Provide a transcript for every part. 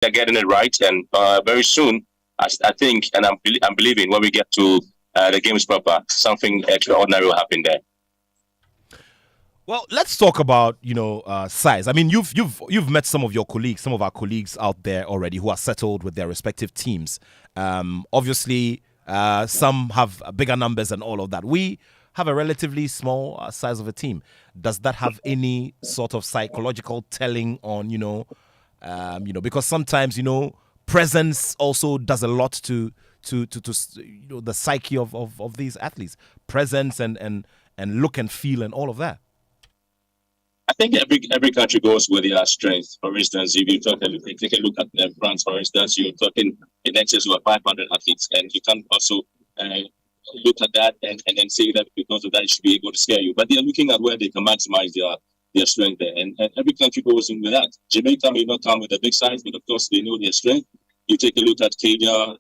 they're getting it right, and very soon, I think, and I'm believing when we get to the games proper, something extraordinary will happen there. Well, let's talk about size. I mean, you've met some of your colleagues, some of our colleagues out there already who are settled with their respective teams. Obviously, some have bigger numbers and all of that. We have a relatively small size of a team. Does that have any sort of psychological telling on because sometimes presence also does a lot to the psyche of these athletes, presence and look and feel and all of that. I think every country goes with their strength. For instance, if you take a look at France, for instance, you're talking in excess of 500 athletes, and you can also look at that and then say that because of that, it should be able to scare you. But they're looking at where they can maximize their strength there, and every country goes in with that. Jamaica may not come with a big size, but of course they know their strength. You take a look at Kenya,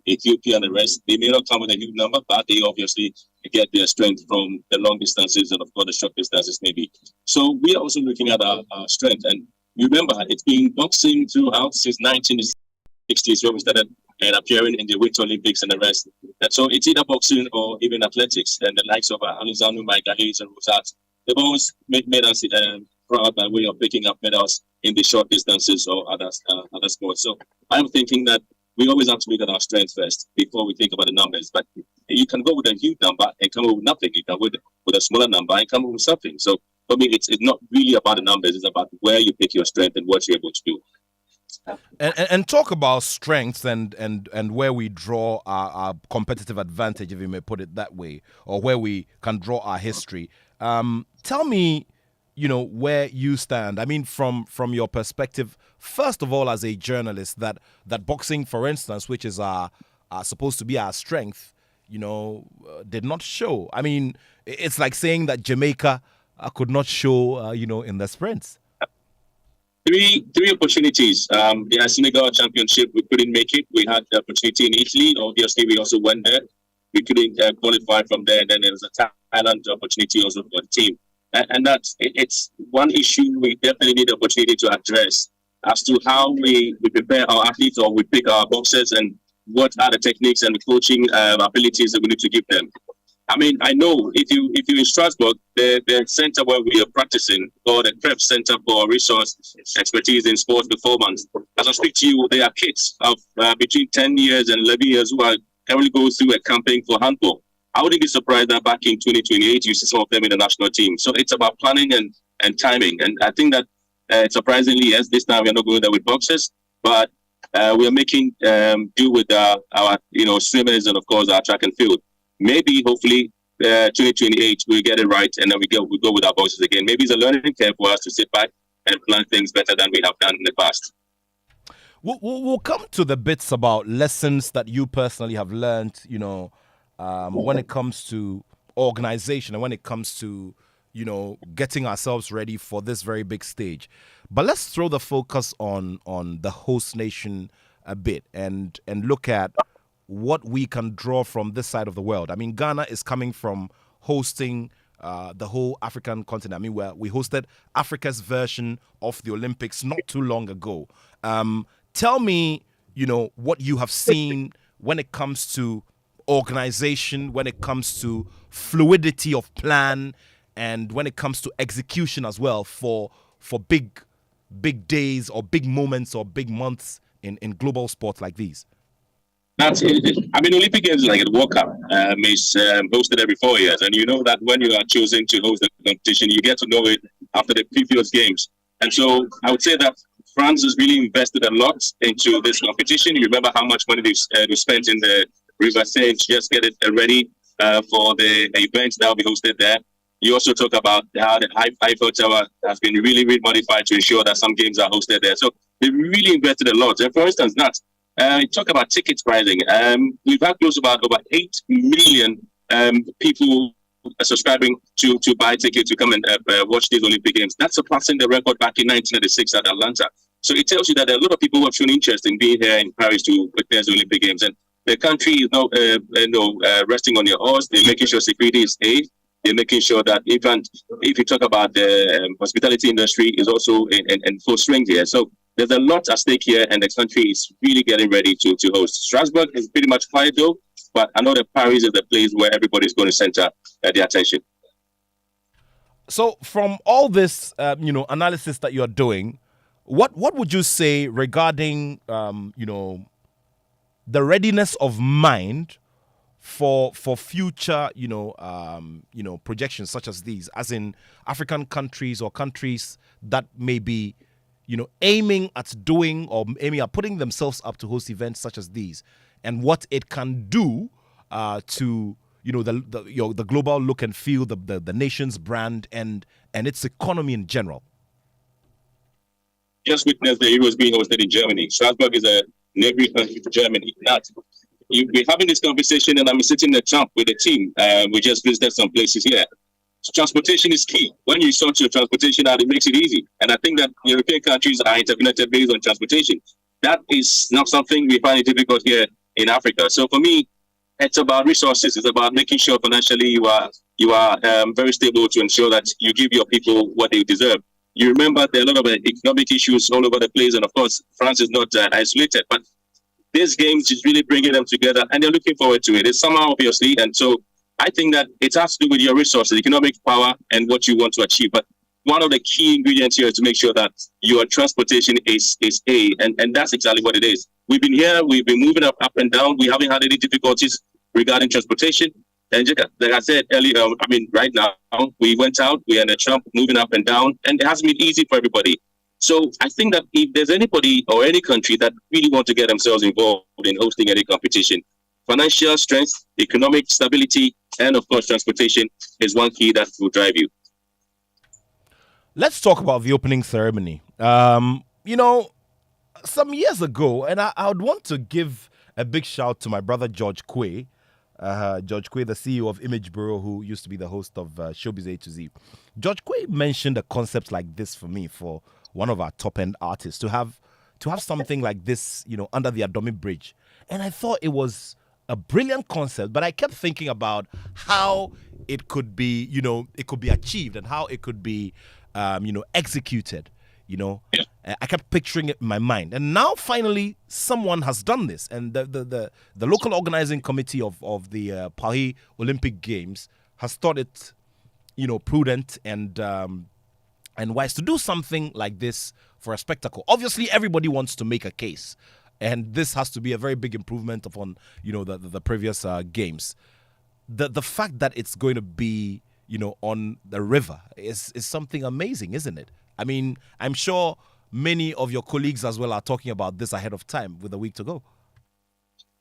Ethiopia, and the rest. They may not come with a huge number, but they obviously get their strength from the long distances and, of course, the short distances, maybe. So we are also looking at our strength. And remember, it's been boxing throughout since 1960s when we started appearing in the Winter Olympics and the rest. And so it's either boxing or even athletics. And the likes of Alexander, Michael Hayes, and Rosat, they've always made us proud by way of picking up medals in the short distances or other sports. So I'm thinking that we always have to look at our strength first before we think about the numbers. But you can go with a huge number and come up with nothing. You can go with a smaller number and come up with something. So for me, it's not really about the numbers. It's about where you pick your strength and what you're able to do. And talk about strengths and where we draw our competitive advantage, if you may put it that way, or where we can draw our history. Tell me, where you stand. I mean, from your perspective, first of all, as a journalist, that boxing, for instance, which is supposed to be our strength, did not show. I mean, it's like saying that Jamaica could not show, in the sprints. Three opportunities. The Senegal Championship, we couldn't make it. We had the opportunity in Italy. Obviously, we also went there. We couldn't qualify from there. And then there was a Thailand opportunity also for the team. And it's one issue we definitely need the opportunity to address as to how we prepare our athletes or we pick our boxers and what are the techniques and the coaching abilities that we need to give them. I mean, I know if you're in Strasbourg, the center where we are practicing, or the Prep Center for Resource Expertise in Sports Performance, as I speak to you, there are kids of between 10 years and 11 years who are currently going through a campaign for handball. I wouldn't be surprised that back in 2028, you see some of them in the national team. So it's about planning and timing. And I think that surprisingly, yes, this time we're not going there with boxers, but we are making do with our swimmers and, of course, our track and field. Maybe, hopefully, 2028, we'll get it right, and then we go with our boxers again. Maybe it's a learning curve for us to sit back and plan things better than we have done in the past. We'll come to the bits about lessons that you personally have learned, when it comes to organization and when it comes to, getting ourselves ready for this very big stage. But let's throw the focus on the host nation a bit and look at what we can draw from this side of the world. I mean, Ghana is coming from hosting the whole African continent. I mean, we hosted Africa's version of the Olympics not too long ago. Tell me, what you have seen when it comes to organization, when it comes to fluidity of plan, and when it comes to execution as well for big days or big moments or big months in global sports like these. That's it. I mean, Olympic Games is like a World Cup. It's hosted every 4 years. And you know that when you are chosen to host the competition, you get to know it after the previous games. And so I would say that France has really invested a lot into this competition. You remember how much money they spent in the River Seine to just get it ready for the events that will be hosted there. You also talk about how the Eiffel Tower has been really, really modified to ensure that some games are hosted there. So they really invested a lot. And for instance, talk about tickets pricing. We've had close to about over 8 million people subscribing to buy tickets to come and watch these Olympic Games. That's surpassing the record back in 1996 at Atlanta. So it tells you that there are a lot of people who have shown interest in being here in Paris to witness the Olympic Games. And the country is now resting on their horse. They're making sure security is safe. They're making sure that if you talk about the hospitality industry is also in full swing here. So there's a lot at stake here, and the country is really getting ready to host. Strasbourg is pretty much quiet though, but I know that Paris is the place where everybody's going to center their attention. So, from all this, analysis that you're doing, what would you say regarding, the readiness of mind for future, projections such as these, as in African countries or countries that may be, aiming at doing or aiming at putting themselves up to host events such as these, and what it can do to the global look and feel, the nation's brand and its economy in general. Just witnessed the Euros being hosted in Germany. Strasbourg is a neighboring country to Germany. We're having this conversation, and I'm sitting in the camp with the team. We just visited some places here. Transportation is key. When you sort your transportation out, it makes it easy. And I think that European countries are interconnected based on transportation. That is not something we find it difficult here in Africa. So for me, it's about resources. It's about making sure financially you are very stable to ensure that you give your people what they deserve. You remember there are a lot of economic issues all over the place, and of course, France is not isolated. But this game is really bringing them together, and they're looking forward to it. It's summer, obviously, and so I think that it has to do with your resources, economic power, and what you want to achieve. But one of the key ingredients here is to make sure that your transportation is A, and that's exactly what it is. We've been here, we've been moving up and down. We haven't had any difficulties regarding transportation. And just, like I said earlier, right now, we went out, we are in the tram moving up and down, and it hasn't been easy for everybody. So I think that if there's anybody or any country that really want to get themselves involved in hosting any competition, financial strength, economic stability, and of course, transportation is one key that will drive you. Let's talk about the opening ceremony. Some years ago, and I would want to give a big shout to my brother George Quay. George Quay, the CEO of Image Bureau, who used to be the host of Showbiz A to Z. George Quay mentioned a concept like this for me, for one of our top-end artists, to have something like this, under the Adomi Bridge. And I thought it was a brilliant concept, but I kept thinking about how it could be, it could be achieved and how it could be, executed. I kept picturing it in my mind, and now finally someone has done this, and the local organizing committee of the Paris Olympic Games has thought it, prudent and wise to do something like this for a spectacle. Obviously, everybody wants to make a case, and this has to be a very big improvement upon the previous games. The fact that it's going to be on the river is something amazing, isn't it? I mean, I'm sure many of your colleagues as well are talking about this ahead of time with a week to go.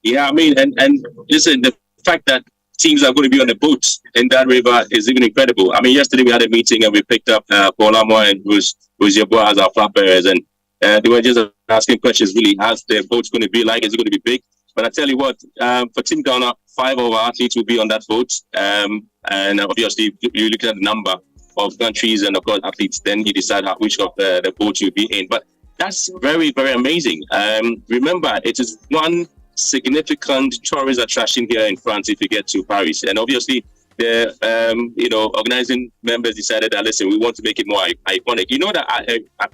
Yeah, and listen, the fact that teams are going to be on the boats in that river is even incredible. Yesterday we had a meeting and we picked up Paul Amo and who's your boy as our flag bearers, and they were just asking questions, really, how's the boat's going to be like? Is it going to be big? But I tell you what, for Team Ghana, 5 of our athletes will be on that boat. And obviously, you look at the number of countries and of course athletes, then you decide which of the boats you'll be in. But that's very, very amazing. Remember, it is one significant tourist attraction here in France if you get to Paris. And obviously, the organizing members decided that, listen, we want to make it more iconic. You know that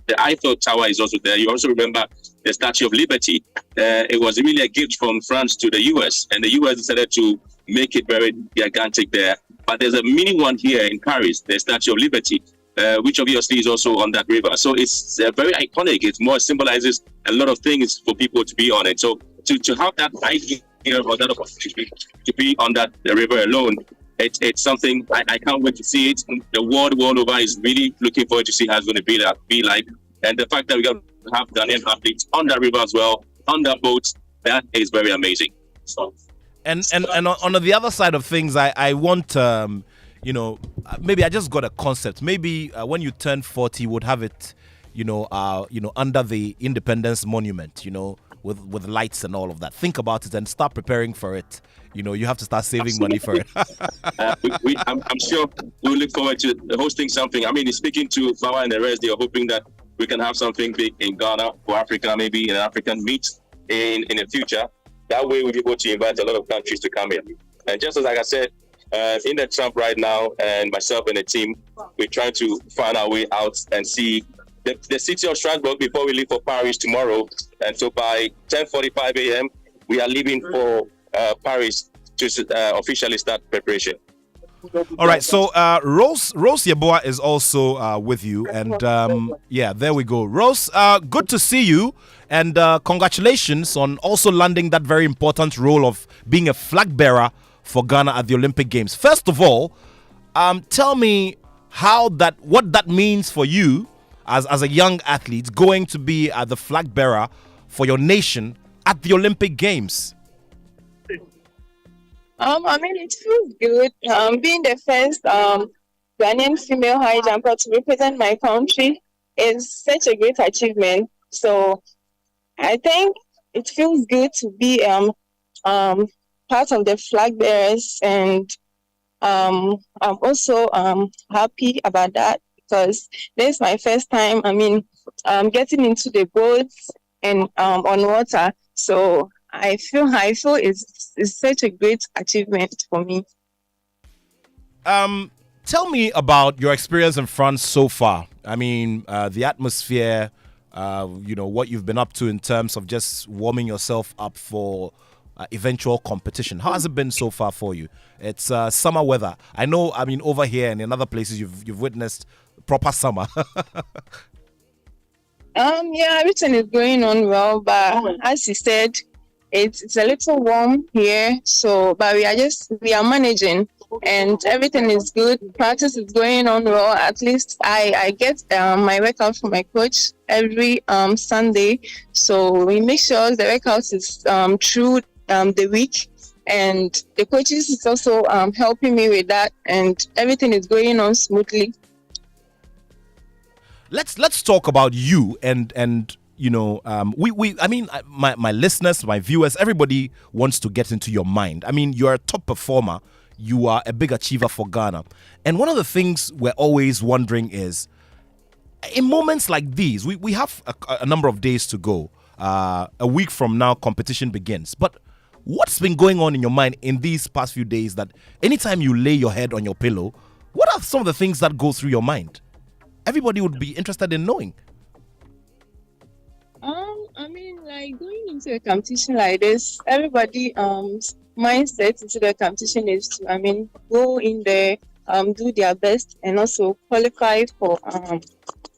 the Eiffel Tower is also there. You also remember the Statue of Liberty. It was really a gift from France to the US, and the US decided to make it very gigantic there. But there's a mini one here in Paris, the Statue of Liberty, which obviously is also on that river. So it's very iconic. It more symbolizes a lot of things for people to be on it. So to have that idea or that opportunity to be on that river alone, it's something I can't wait to see it. The world over is really looking forward to see how it's going to be like. And the fact that we got to have Ghanaian athletes on that river as well, on that boat, that is very amazing. So. And on the other side of things, I want, maybe I just got a concept. Maybe when you turn 40, you would have it, under the Independence Monument, with lights and all of that. Think about it and start preparing for it. You have to start saving money for it. I'm sure we'll look forward to hosting something. Speaking to Bawa and the rest, they're hoping that we can have something big in Ghana for Africa, maybe an African meet in the future. That way we'll be able to invite a lot of countries to come in. And just as like I said, in the Trump right now, and myself and the team, we're trying to find our way out and see the city of Strasbourg before we leave for Paris tomorrow. And so by 10:45 a.m., we are leaving for Paris to officially start preparation. All right, so Rose Yeboah is also with you, and yeah, there we go. Rose, good to see you, and congratulations on also landing that very important role of being a flag bearer for Ghana at the Olympic Games. First of all, tell me what that means for you as a young athlete going to be the flag bearer for your nation at the Olympic Games. I mean, it feels good. Being the first Ghanaian female high jumper to represent my country is such a great achievement. So I think it feels good to be part of the flag bearers, and I'm also happy about that because this is my first time. I mean, getting into the boats and on water. So I feel it's such a great achievement for me. Tell me about your experience in France so far. I mean, the atmosphere, what you've been up to in terms of just warming yourself up for eventual competition. How has it been so far for you? It's summer weather. I know, I mean, over here and in other places you've witnessed proper summer. Yeah, everything is going on well, but as you said, it's a little warm here. So, but we are managing, and everything is good. Practice is going on well. At least I get my workout from my coach every Sunday. So we make sure the workout is through the week, and the coaches is also helping me with that, and everything is going on smoothly. Let's talk about you and I mean, my listeners, my viewers, everybody wants to get into your mind. I mean, you're a top performer, you are a big achiever for Ghana, and one of the things we're always wondering is, in moments like these, we have a number of days to go. A week from now, competition begins. But what's been going on in your mind in these past few days that anytime you lay your head on your pillow, what are some of the things that go through your mind? Everybody would be interested in knowing. I mean, like going into a competition like this, everybody mindset into the competition is to, I mean, go in there, do their best, and also qualify for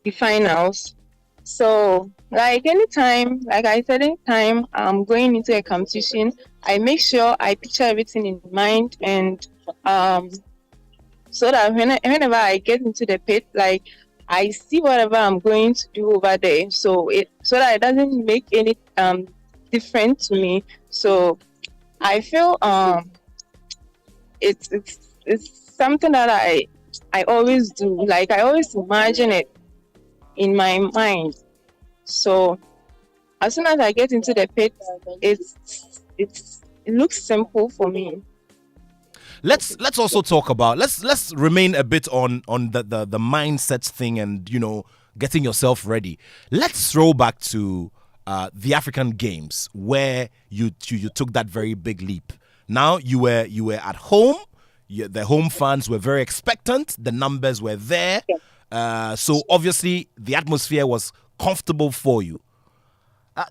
the finals. So, like anytime, like I said, anytime I'm going into a competition, I make sure I picture everything in mind, and so that whenever I get into the pit, like I see whatever I'm going to do over there, so that it doesn't make any difference to me. So I feel it's something that I always do. Like I always imagine it in my mind. So as soon as I get into the pit, it looks simple for me. Let's also talk about let's remain a bit on the mindset thing and getting yourself ready. Let's throw back to the African Games where you took that very big leap. Now you were at home. The home fans were very expectant. The numbers were there. So obviously the atmosphere was comfortable for you.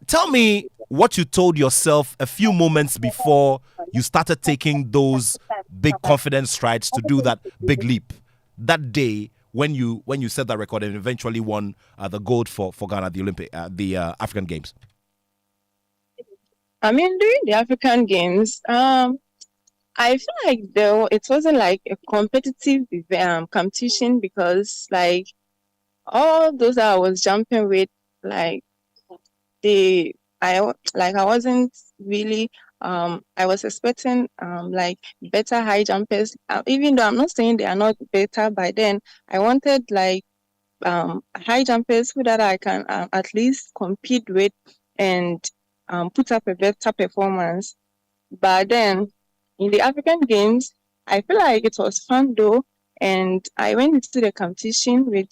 Tell me what you told yourself a few moments before you started taking those big confidence strides to do that big leap. That day when you set that record and eventually won the gold for Ghana at the African Games. I mean, during the African Games, I feel like it wasn't like a competitive competition because like all those that I was jumping with, like I wasn't really I was expecting like better high jumpers, even though I'm not saying they are not better. By then I wanted like high jumpers who that I can at least compete with and put up a better performance. But then in the African Games, I feel like it was fun though, and I went into the competition with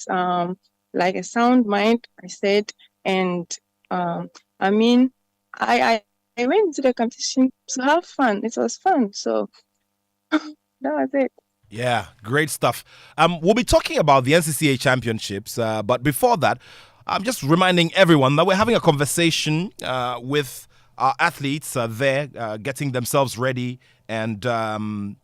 like a sound mind, I said, and I mean, I went into the competition to have fun. It was fun, so that was it. Yeah, great stuff. We'll be talking about the NCCA championships, but before that, I'm just reminding everyone that we're having a conversation with our athletes there, getting themselves ready and getting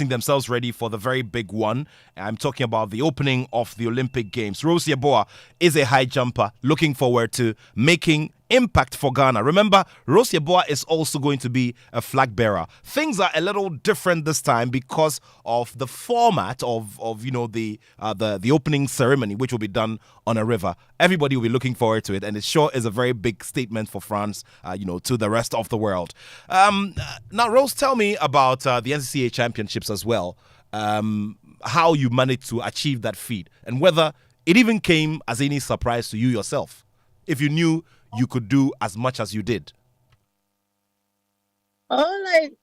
themselves ready for the very big one. I'm talking about the opening of the Olympic Games. Rosie Yeboah is a high jumper, looking forward to making impact for Ghana. Remember, Rosie Yeboah is also going to be a flag bearer. Things are a little different this time because of the format of the opening ceremony, which will be done on a river. Everybody will be looking forward to it, and it sure is a very big statement for France, to the rest of the world. Now, Rose, tell me about the NCCA Championships as well. How you managed to achieve that feat, and whether it even came as any surprise to you yourself, if you knew you could do as much as you did. During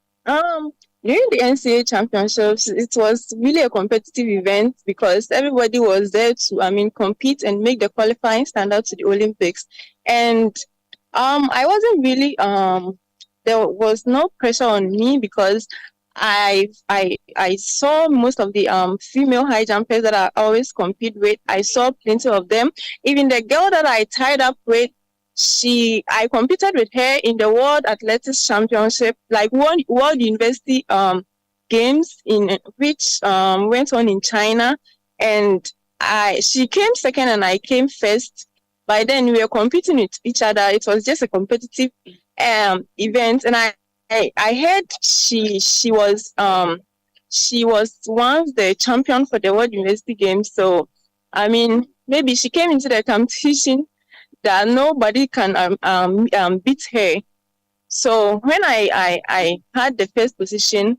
the NCAA championships, it was really a competitive event because everybody was there to compete and make the qualifying standard to the Olympics. And I wasn't really there was no pressure on me because I saw most of the female high jumpers that I always compete with. I saw plenty of them. Even the girl that I tied up with, I competed with her in the World Athletics Championship, like World University games in which went on in China, and she came second and I came first. By then we were competing with each other. It was just a competitive event, and I heard she was once the champion for the World University Games. So maybe she came into the competition that nobody can beat her. So when I had the first position,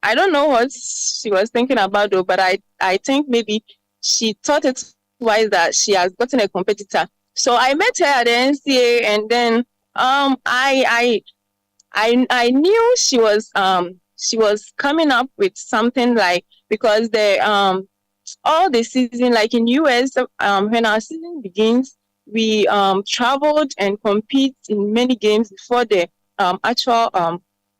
I don't know what she was thinking about though, but I think maybe she thought it wise that she has gotten a competitor. So I met her at the NCA, and then I knew she was coming up with something, like, because all the season, like in US, when our season begins, we traveled and compete in many games before the actual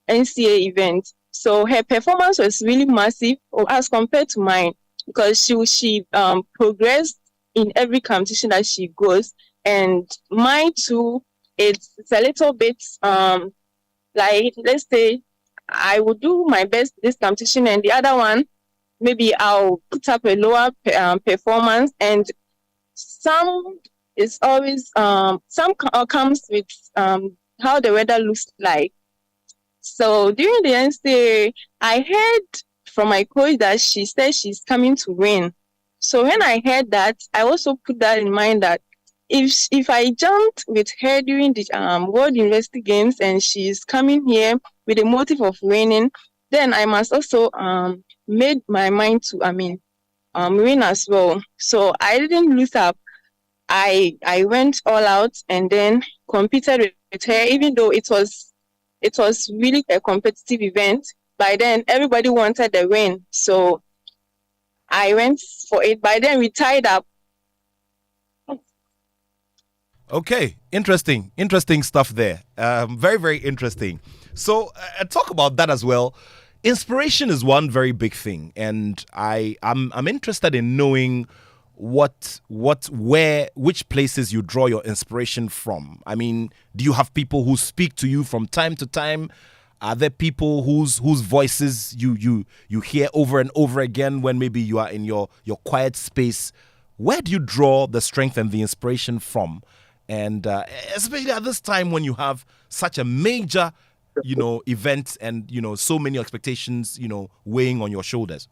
NCA event. So her performance was really massive as compared to mine, because she progressed in every competition that she goes, and mine too. It's a little bit like, let's say I will do my best this competition, and the other one maybe I'll put up a lower performance, and some is always comes with how the weather looks like. So during the NCA, I heard from my coach that she said she's coming to win. So when I heard that, I also put that in mind that if I jumped with her during the World University Games and she's coming here with the motive of winning, then I must also made my mind to win as well. So I didn't lose up. I went all out and then competed with her, even though it was really a competitive event. By then everybody wanted the win, so I went for it. By then we tied up. Okay, interesting stuff there. Very, very interesting. So talk about that as well. Inspiration is one very big thing, and I'm interested in knowing which places you draw your inspiration from. I mean, do you have people who speak to you from time to time? Are there people whose voices you hear over and over again when maybe you are in your quiet space? Where do you draw the strength and the inspiration from? And especially at this time when you have such a major, event and, so many expectations, weighing on your shoulders.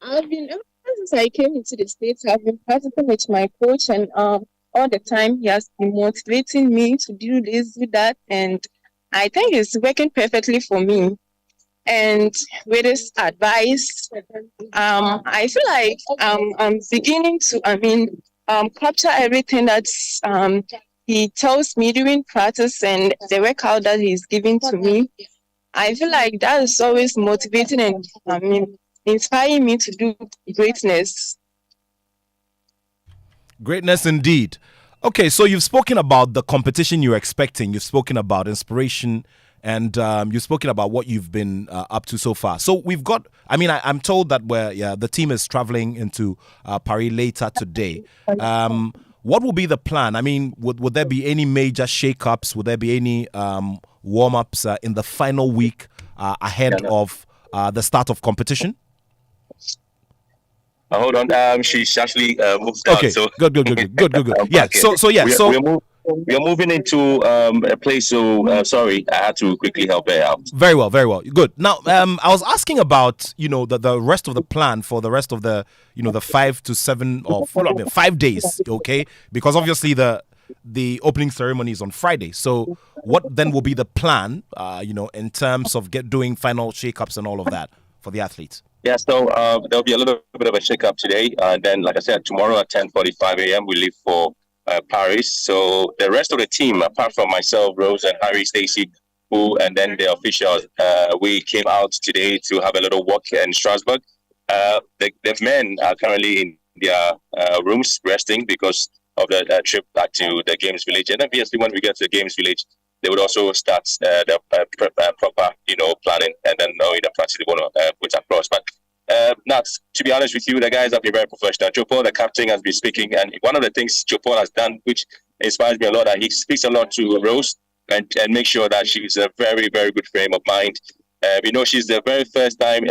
I've been, ever since I came into the States, I've been practicing with my coach, and all the time he has been motivating me to do this, do that, and I think it's working perfectly for me. And with his advice, I feel like I'm beginning to, capture everything that he tells me during practice and the workout that he's giving to me. I feel like that is always motivating and inspiring me to do greatness. Greatness indeed. Okay, so you've spoken about the competition you're expecting. You've spoken about inspiration and you've spoken about what you've been up to so far. So we've got. I mean, I'm told that the team is traveling into Paris later today. What will be the plan? I mean, would there be any major shake-ups? Would there be any warm-ups in the final week ahead of the start of competition? Hold on. She's actually moved out. Okay. So Good. Yeah. We are moving into a place. So sorry, I had to quickly help her out. Very well. Good. Now, I was asking about the rest of the plan for the rest of the the 5 to 7 or 5 days. Okay, because obviously the opening ceremony is on Friday. So what then will be the plan? In terms of doing final shake-ups and all of that for the athletes. Yeah, so there'll be a little bit of a shake-up today, and then, like I said, tomorrow at 10:45 a.m. we leave for Paris. So the rest of the team, apart from myself, Rose, and Harry, Stacy, and then the officials, we came out today to have a little walk in Strasbourg. The men are currently in their rooms resting because of the trip back to the Games Village. And obviously, when we get to the Games Village, they would also start the proper, planning, and then knowing the practice they want to put across. But to be honest with you, the guys have been very professional. Joe Paul, the captain, has been speaking, and one of the things Joe Paul has done, which inspires me a lot, that he speaks a lot to Rose and make sure that she's a very, very good frame of mind. She's the very first time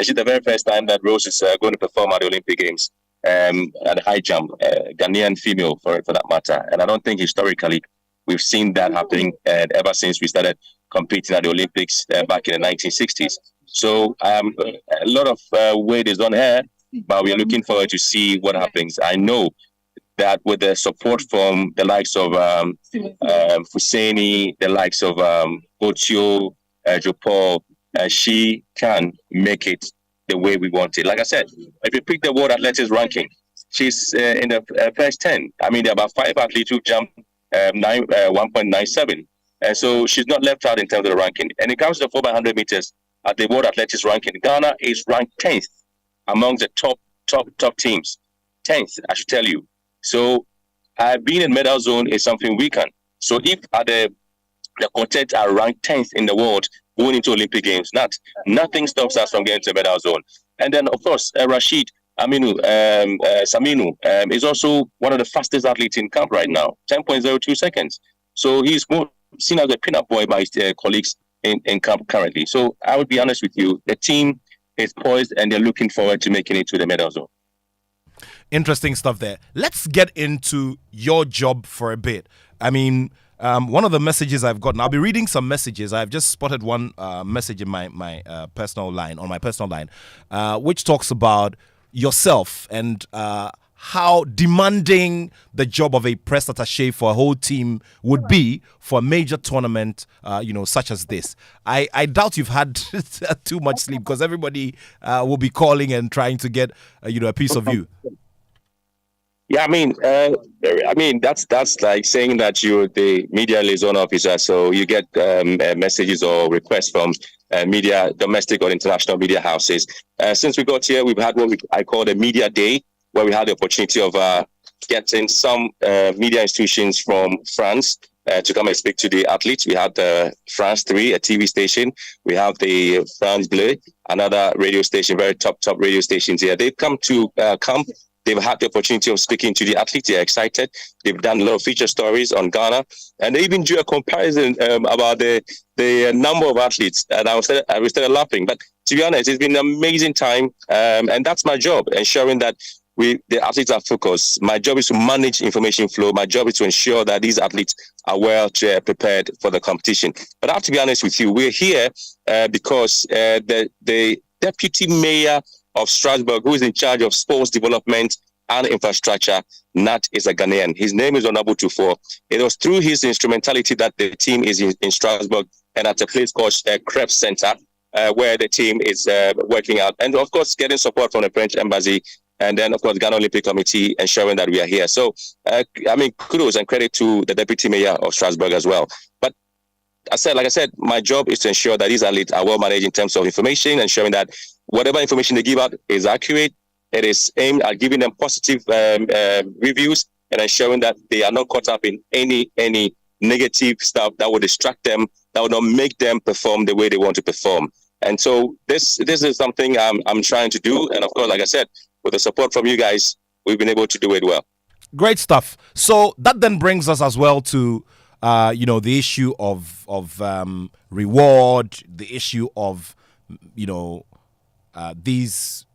that Rose is going to perform at the Olympic Games at high jump, Ghanaian female for that matter. And I don't think historically we've seen that happening ever since we started competing at the Olympics back in the 1960s. So a lot of weight is on her, but we are looking forward to see what happens. I know that with the support from the likes of Fuseni, the likes of Otio, Jopol, she can make it the way we want it. Like I said, if you pick the World Athletics ranking, she's in the first 10. I mean, there are about 5 athletes who jumped 1.97. So she's not left out in terms of the ranking. And it comes to the 4x100 meters at the World Athletics ranking. Ghana is ranked 10th among the top teams. 10th, I should tell you. So being in medal zone is something we can. So if the quartet are ranked 10th in the world going into Olympic Games, nothing stops us from getting to the medal zone. And then, of course, Rashid Saminu is also one of the fastest athletes in camp right now, 10.02 seconds. So he's more seen as a pin-up boy by his colleagues in camp currently. So I would be honest with you, the team is poised and they're looking forward to making it to the medal zone. Interesting stuff there. Let's get into your job for a bit. I mean, one of the messages I've gotten, I'll be reading some messages. I've just spotted one message in my personal line, which talks about yourself and how demanding the job of a press attaché for a whole team would be for a major tournament, such as this. I doubt you've had too much sleep because everybody will be calling and trying to get a piece of you. Yeah, I mean that's like saying that you're the media liaison officer, so you get messages or requests from media, domestic or international media houses. Since we got here, we've had what I call the media day, where we had the opportunity of getting some media institutions from France to come and speak to the athletes. We had France 3, a TV station. We have the France Bleu, another radio station, very top radio stations here. They've come to camp. They've had the opportunity of speaking to the athletes. They're excited. They've done a lot of feature stories on Ghana. And they even drew a comparison about the number of athletes. And I was started laughing. But to be honest, it's been an amazing time. And that's my job, ensuring that the athletes are focused. My job is to manage information flow. My job is to ensure that these athletes are well prepared for the competition. But I have to be honest with you, we're here because the deputy mayor of Strasbourg, who is in charge of sports development and infrastructure, Nat is a Ghanaian. His name is Honorable Tufor. It was through his instrumentality that the team is in Strasbourg and at a place called Krebs Center, where the team is working out. And of course, getting support from the French embassy. And then, of course, Ghana Olympic Committee ensuring that we are here. So, kudos and credit to the deputy mayor of Strasbourg as well. But like I said, my job is to ensure that these athletes are well managed in terms of information, ensuring that whatever information they give out is accurate. It is aimed at giving them positive reviews and ensuring that they are not caught up in any negative stuff that will distract them that will not make them perform the way they want to perform. And so this is something I'm trying to do. And of course, like I said, with the support from you guys, we've been able to do it well. Great stuff. So that then brings us as well to the issue of reward, the issue of these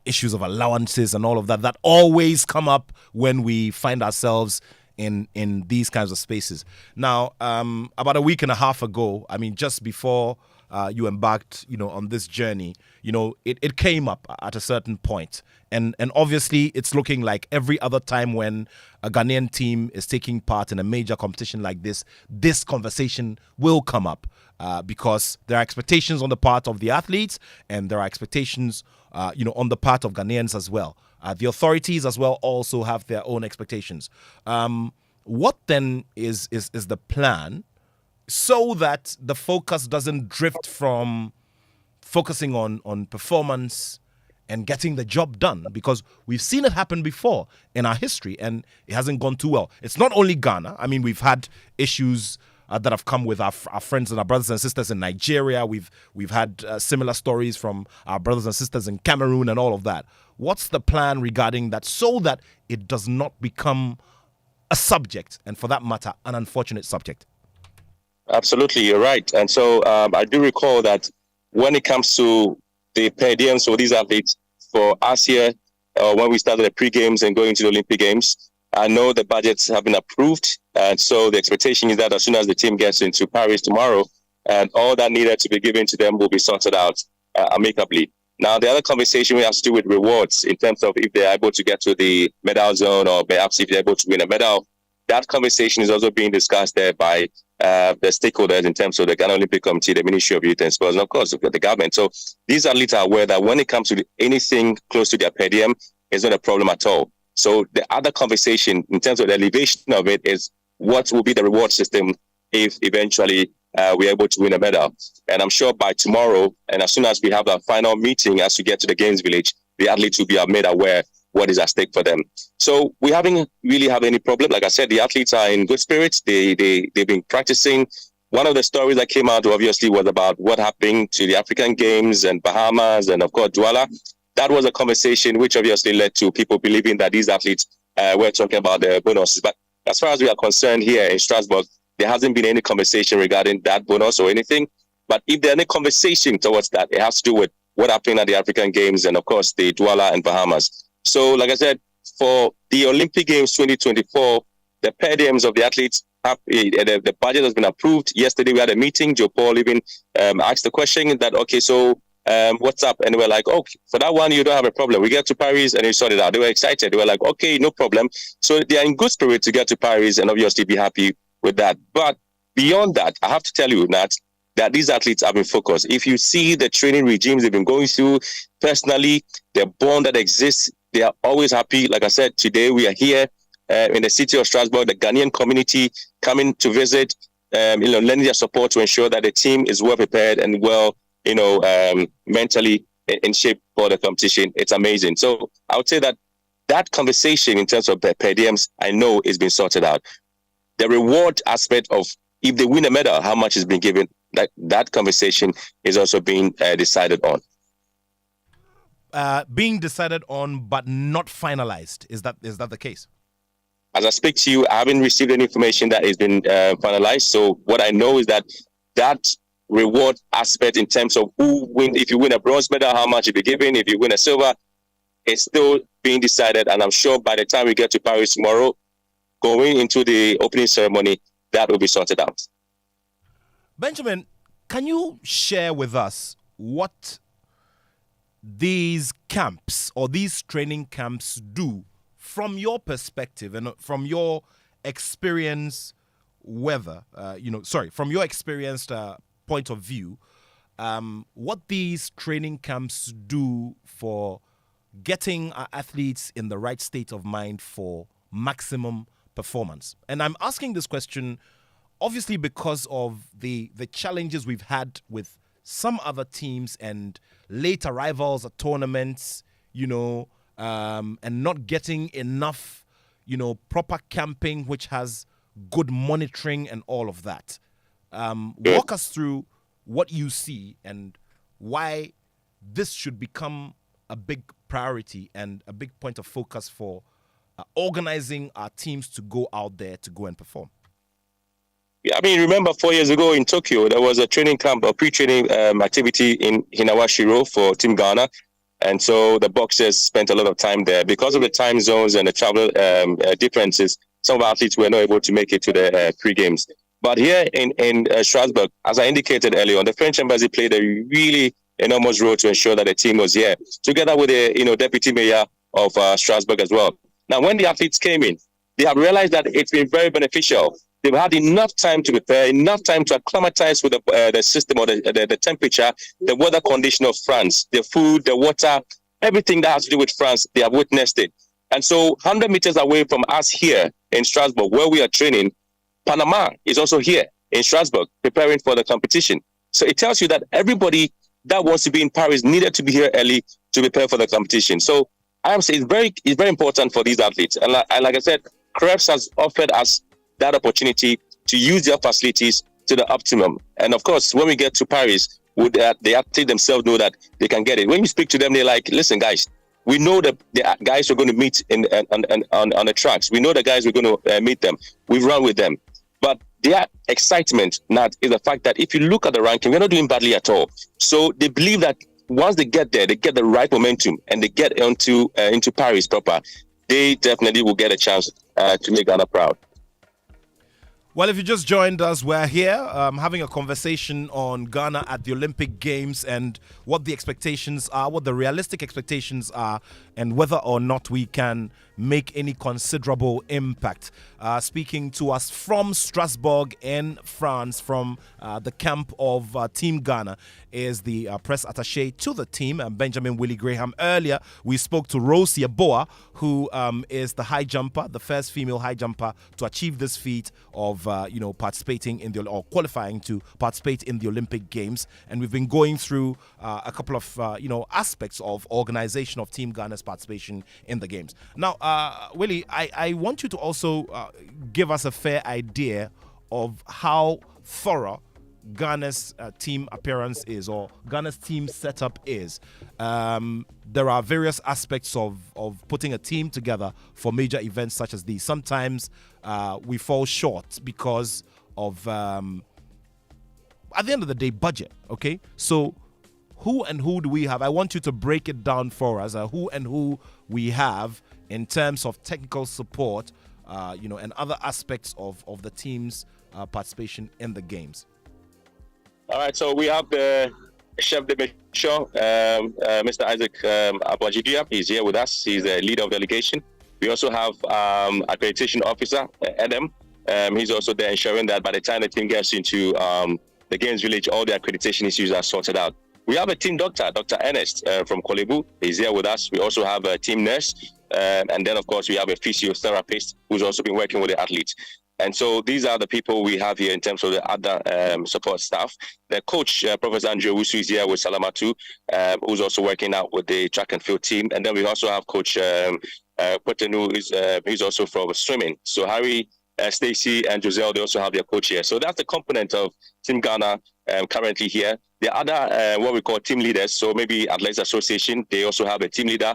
issues of allowances and all of that always come up when we find ourselves in these kinds of spaces. Now, about a week and a half ago, I mean, just before you embarked, on this journey, it came up at a certain point. And obviously, it's looking like every other time when a Ghanaian team is taking part in a major competition like this conversation will come up because there are expectations on the part of the athletes and there are expectations, on the part of Ghanaians as well. The authorities as well also have their own expectations. What then is the plan so that the focus doesn't drift from focusing on performance and getting the job done? Because we've seen it happen before in our history and it hasn't gone too well. It's not only Ghana. I mean, we've had issues that have come with our friends and our brothers and sisters in Nigeria. We've had similar stories from our brothers and sisters in Cameroon and all of that. What's the plan regarding that so that it does not become a subject and, for that matter, an unfortunate subject? Absolutely, you're right. And so I do recall that when it comes to the per diems for these athletes, for us here, when we started the pre-games and going to the Olympic Games, I know the budgets have been approved. And so the expectation is that as soon as the team gets into Paris tomorrow, and all that needed to be given to them will be sorted out amicably. Now, the other conversation we have to do with rewards in terms of if they're able to get to the medal zone or perhaps if they're able to win a medal. That conversation is also being discussed there by the stakeholders in terms of the Ghana Olympic Committee, the Ministry of Youth and Sports, and of course, the government. So these athletes are aware that when it comes to anything close to their per diem, it's not a problem at all. So the other conversation in terms of the elevation of it is what will be the reward system if eventually we're able to win a medal. And I'm sure by tomorrow, and as soon as we have our final meeting as we get to the Games Village, the athletes will be made aware what is at stake for them. So we haven't really have any problem. Like I said, the athletes are in good spirits. They've been practicing. One of the stories that came out obviously was about what happened to the African Games and Bahamas and of course Douala. That was a conversation which obviously led to people believing that these athletes were talking about their bonuses. But as far as we are concerned here in Strasbourg, there hasn't been any conversation regarding that bonus or anything. But if there's any conversation towards that, it has to do with what happened at the African Games and of course the Douala and Bahamas. So, like I said, for the Olympic Games 2024, the per diems of the athletes, the budget has been approved. Yesterday, we had a meeting. Joe Paul even asked the question that, okay, so what's up? And we're like, oh, for that one, you don't have a problem. We get to Paris and you sort it out. They were excited. They were like, okay, no problem. So they are in good spirit to get to Paris and obviously be happy with that. But beyond that, I have to tell you, Nat, that these athletes have been focused. If you see the training regimes they've been going through, personally, the bond that exists, they are always happy. Like I said, today we are here in the city of Strasbourg, the Ghanaian community coming to visit, lending their support to ensure that the team is well prepared and well, mentally in shape for the competition. It's amazing. So I would say that conversation in terms of per diems, I know is being sorted out. The reward aspect of if they win a medal, how much is being given, that conversation is also being decided on. Being decided on but not finalized. Is that the case? As I speak to you, I haven't received any information that has been finalized. So what I know is that reward aspect in terms of if you win a bronze medal, how much you'll be given. If you win a silver, it's still being decided. And I'm sure by the time we get to Paris tomorrow, going into the opening ceremony, that will be sorted out. Benjamin, can you share with us what these camps or these training camps do from your perspective and from your experience, from your experienced point of view, what these training camps do for getting our athletes in the right state of mind for maximum performance? And I'm asking this question obviously because of the challenges we've had with some other teams and late arrivals at tournaments, and not getting enough, proper camping, which has good monitoring and all of that. Walk us through what you see and why this should become a big priority and a big point of focus for organizing our teams to go out there to go and perform. Yeah, I mean, remember 4 years ago in Tokyo, there was a training camp, a pre-training activity in Hinawashiro for Team Ghana. And so the boxers spent a lot of time there. Because of the time zones and the travel differences, some of our athletes were not able to make it to the pre-games. But here in Strasbourg, as I indicated earlier on, the French embassy played a really enormous role to ensure that the team was here, together with the deputy mayor of Strasbourg as well. Now, when the athletes came in, they have realized that it's been very beneficial. They've had enough time to prepare, enough time to acclimatize with the system or the temperature, the weather condition of France, the food, the water, everything that has to do with France, they have witnessed it. And so 100 meters away from us here in Strasbourg, where we are training, Panama is also here in Strasbourg, preparing for the competition. So it tells you that everybody that wants to be in Paris needed to be here early to prepare for the competition. So I am saying it's very important for these athletes. And like I said, Krebs has offered us that opportunity to use their facilities to the optimum. And of course, when we get to Paris, the athletes themselves know that they can get it. When you speak to them, they're like, listen, guys, we know that the guys are going to meet on the tracks. We know the guys are going to meet them. We've run with them. But their excitement, Nat, is the fact that if you look at the ranking, we're not doing badly at all. So they believe that once they get there, they get the right momentum and they get into Paris proper, they definitely will get a chance to make Ghana proud. Well, if you just joined us, we're here having a conversation on Ghana at the Olympic Games and what the expectations are, what the realistic expectations are, and whether or not we can make any considerable impact. Speaking to us from Strasbourg in France, from the camp of Team Ghana, is the press attaché to the team, Benjamin Willie Graham. Earlier, we spoke to Rosie Aboa, who is the high jumper, the first female high jumper to achieve this feat of participating in or qualifying to participate in the Olympic Games. And we've been going through a couple of aspects of organization of Team Ghana's participation in the games. Now, Willie, I want you to also give us a fair idea of how thorough Ghana's team appearance is, or Ghana's team setup is. There are various aspects of putting a team together for major events such as these. Sometimes we fall short because of, at the end of the day, budget. Okay, so who and who do we have? I want you to break it down for us. Who and who we have in terms of technical support, and other aspects of the team's participation in the games. All right, so we have the chef de mission, Mr. Isaac Abwajidia. He's here with us. He's the leader of delegation. We also have accreditation officer, Adam. He's also there ensuring that by the time the team gets into the Games Village, all the accreditation issues are sorted out. We have a team doctor, Dr. Ernest from Kolebu. He's here with us. We also have a team nurse. And then, of course, we have a physiotherapist who's also been working with the athletes. And so these are the people we have here in terms of the other support staff. The coach, Professor Andrew Wusu, is here with Salamatu, who's also working out with the track and field team. And then we also have Coach Potenu, who's also from swimming. So Harry, Stacey, and Joselle, they also have their coach here. So that's the component of Team Ghana currently here. The other, what we call team leaders, so maybe Athletes Association, they also have a team leader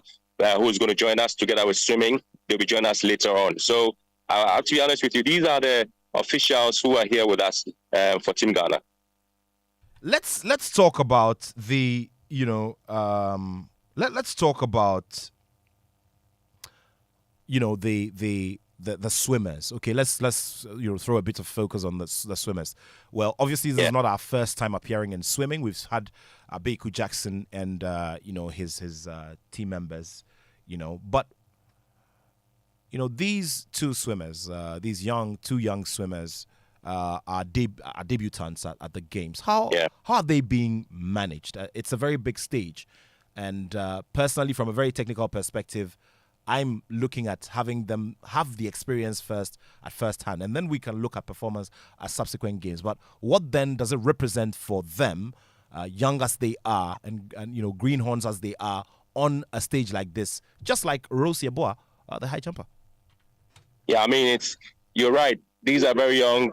who's going to join us together with swimming. They'll be joining us later on. So to be honest with you, these are the officials who are here with us for Team Ghana. Let's talk about the let's talk about the swimmers. Okay, let's throw a bit of focus on the swimmers. Well, obviously this is not our first time appearing in swimming. We've had Abeku Jackson and his team members, but these two swimmers, these two young swimmers, are debutants at the games. How are they being managed? It's a very big stage, and personally, from a very technical perspective, I'm looking at having them have the experience first at first hand, and then we can look at performance at subsequent games. But what then does it represent for them, young as they are, and greenhorns as they are, on a stage like this, just like Rosie Aboa, the high jumper? Yeah, I mean, you're right. these are very young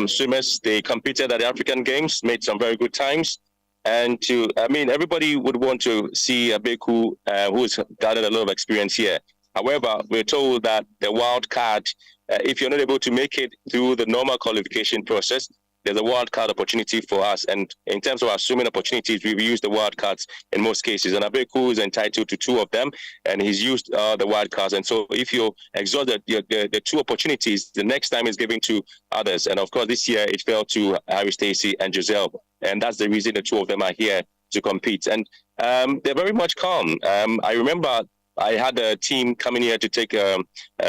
swimmers. They competed at the African Games, made some very good times. And everybody would want to see a Beku who's gathered a lot of experience here. However, we're told that the wild card, if you're not able to make it through the normal qualification process, there's a wild card opportunity for us. And in terms of our swimming opportunities, we've used the wild cards in most cases. And Abeku is entitled to 2 of them, and he's used the wild cards. And so if you exhaust the 2 opportunities, the next time is given to others. And of course, this year it fell to Harry Stacey and Giselle. And that's the reason the 2 of them are here to compete. And they're very much calm. I remember I had a team coming here to take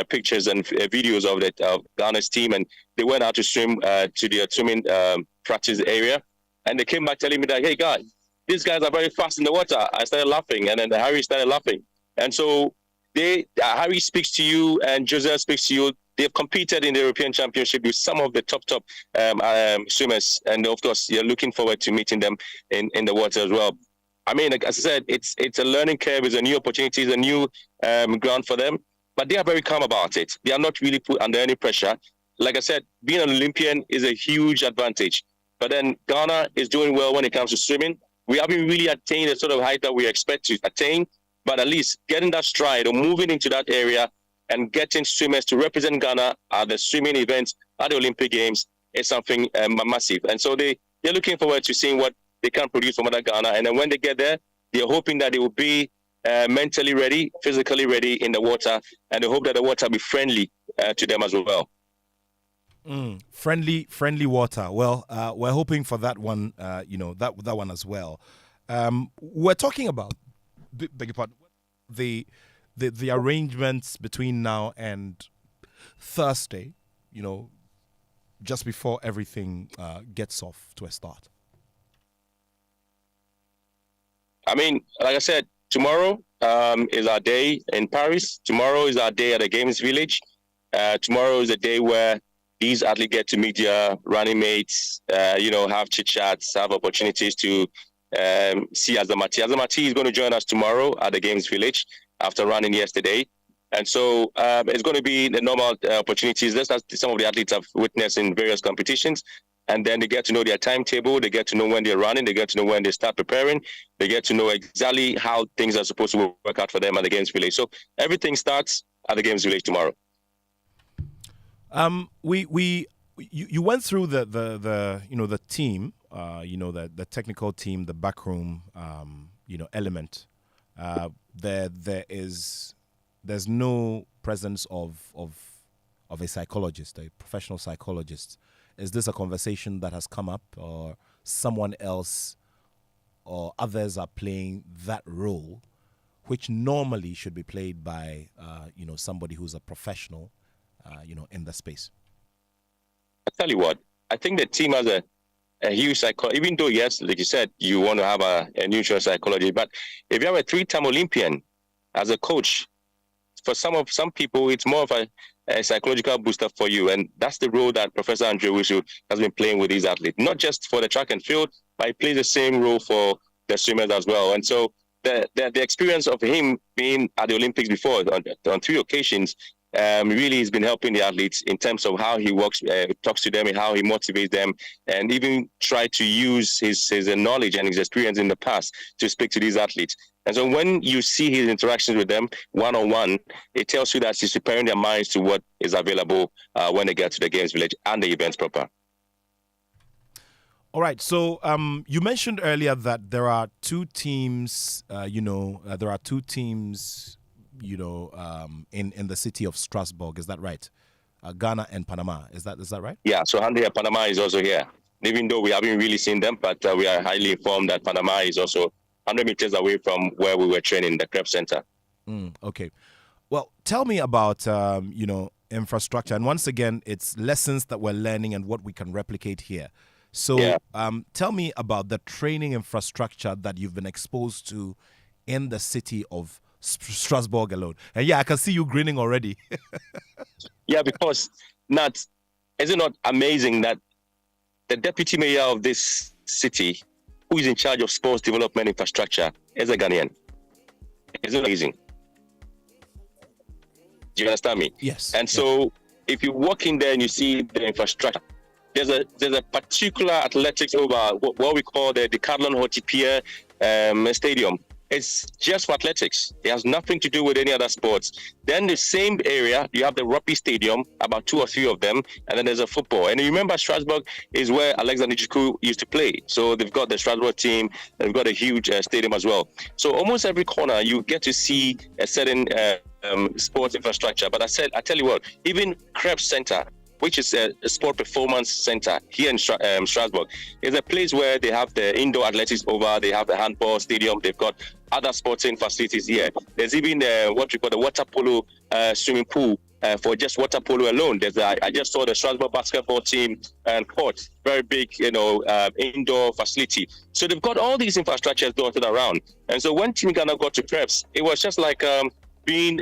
pictures and videos of Ghana's team, and they went out to swim to their swimming practice area, and they came back telling me that, hey, guys, these guys are very fast in the water. I started laughing, and then Harry started laughing. And so Harry speaks to you, and Giselle speaks to you. They've competed in the European Championship with some of the top swimmers, and of course, you're looking forward to meeting them in the water as well. I mean, like, as I said, it's a learning curve, it's a new opportunity, it's a new ground for them, but they are very calm about it. They are not really put under any pressure. Like I said, being an Olympian is a huge advantage. But then Ghana is doing well when it comes to swimming. We haven't really attained the sort of height that we expect to attain, but at least getting that stride or moving into that area and getting swimmers to represent Ghana at the swimming events at the Olympic Games is something massive. And so they're looking forward to seeing what they can produce from other Ghana. And then when they get there, they're hoping that they will be mentally ready, physically ready in the water, and they hope that the water will be friendly to them as well. Friendly water. Well, we're hoping for that one, that one as well. We're talking about, beg your pardon, the arrangements between now and Thursday, just before everything gets off to a start. I mean, like I said, tomorrow is our day in Paris. Tomorrow is our day at the Games Village. Tomorrow is a day where these athletes get to meet their running mates, have chit-chats, have opportunities to see Azamati. Azamati is going to join us tomorrow at the Games Village after running yesterday. And so it's going to be the normal opportunities. That's some of the athletes have witnessed in various competitions. And then they get to know their timetable. They get to know when they're running. They get to know when they start preparing. They get to know exactly how things are supposed to work out for them at the Games Village. So everything starts at the Games Village tomorrow. You went through the team, the technical team, the backroom, element. There's no presence of a psychologist, a professional psychologist. Is this a conversation that has come up, or someone else or others are playing that role, which normally should be played by, somebody who's a professional, in the space? I tell you what, I think the team has a huge psychology, even though, yes, like you said, you want to have a neutral psychology, but if you have a 3-time Olympian as a coach, for some people, it's more of a psychological booster for you. And that's the role that Professor Andre Wishu has been playing with these athletes, not just for the track and field, but he plays the same role for the swimmers as well. And so the experience of him being at the Olympics before on 3 occasions really has been helping the athletes in terms of how he works, talks to them, and how he motivates them, and even try to use his knowledge and his experience in the past to speak to these athletes. And so when you see his interactions with them one-on-one, it tells you that he's preparing their minds to what is available when they get to the Games Village and the events proper. All right. So you mentioned earlier that there are 2 teams, in the city of Strasbourg. Is that right? Ghana and Panama. Is that right? Yeah. So Panama is also here. Even though we haven't really seen them, but we are highly informed that Panama is also 100 meters away from where we were training, the Krebs Center. Okay. Well, tell me about, infrastructure. And once again, it's lessons that we're learning and what we can replicate here. So tell me about the training infrastructure that you've been exposed to in the city of Strasbourg alone. And yeah, I can see you grinning already. Yeah, because Nat, is it not amazing that the deputy mayor of this city, who is in charge of sports development infrastructure, is a Ghanaian? Isn't it amazing? Do you understand me? Yes. And so if you walk in there and you see the infrastructure, there's a particular athletics over what we call the Decathlon Hotipia Stadium. It's just for athletics. It has nothing to do with any other sports. Then the same area, you have the rugby stadium, about 2 or 3 of them, and then there's a football. And you remember Strasbourg is where Alexander Jiku used to play. So they've got the Strasbourg team, they've got a huge stadium as well. So almost every corner, you get to see a certain sports infrastructure. But I tell you what, even Krebs Center, which is a sport performance center here in Strasbourg, is a place where they have the indoor athletics over, they have the handball stadium, they've got other sporting facilities here. There's even what we call the water polo swimming pool for just water polo alone. I just saw the Strasbourg basketball team and court, very big, indoor facility. So they've got all these infrastructures dotted around. And so when Team Ghana got to Krebs, it was just like being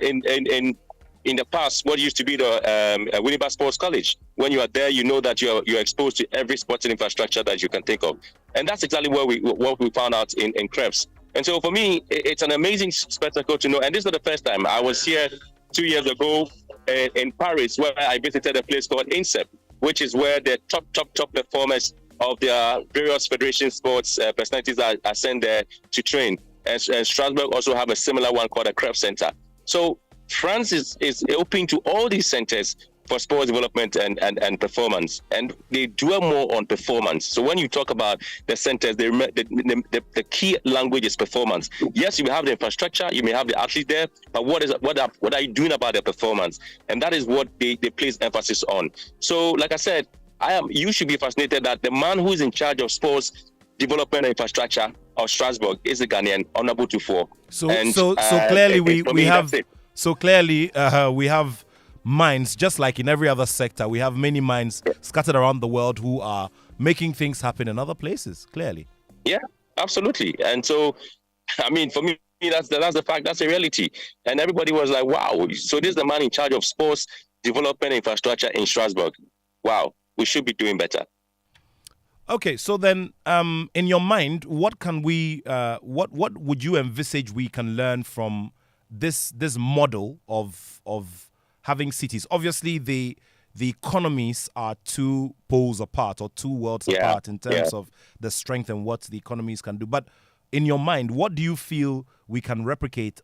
in the past, what used to be the Winnipeg Sports College. When you are there, you know that you're exposed to every sporting infrastructure that you can think of. And that's exactly what we found out in Krebs. And so for me, it's an amazing spectacle to know. And this is not the first time. I was here 2 years ago in Paris, where I visited a place called INSEP, which is where the top performers of their various federation sports personalities are sent there to train. And Strasbourg also have a similar one called a Krebs Center. So France is open to all these centers for sports development and performance, and they dwell more on performance. So when you talk about the centers, the key language is performance. Yes, you may have the infrastructure, you may have the athlete there, but what are you doing about their performance? And that is what they place emphasis on. So, like I said, you should be fascinated that the man who is in charge of sports development and infrastructure of Strasbourg is a Ghanaian, Honorable Tufo. So clearly we have minds, just like in every other sector. We have many minds scattered around the world who are making things happen in other places, clearly. Yeah, absolutely. And so, I mean, for me, that's the fact, that's a reality. And everybody was like, wow, so this is the man in charge of sports development infrastructure in Strasbourg. Wow, we should be doing better. Okay, so then, in your mind, what can we, what would you envisage we can learn from this model of having cities? Obviously, the economies are 2 poles apart or 2 worlds apart in terms of the strength and what the economies can do. But in your mind, what do you feel we can replicate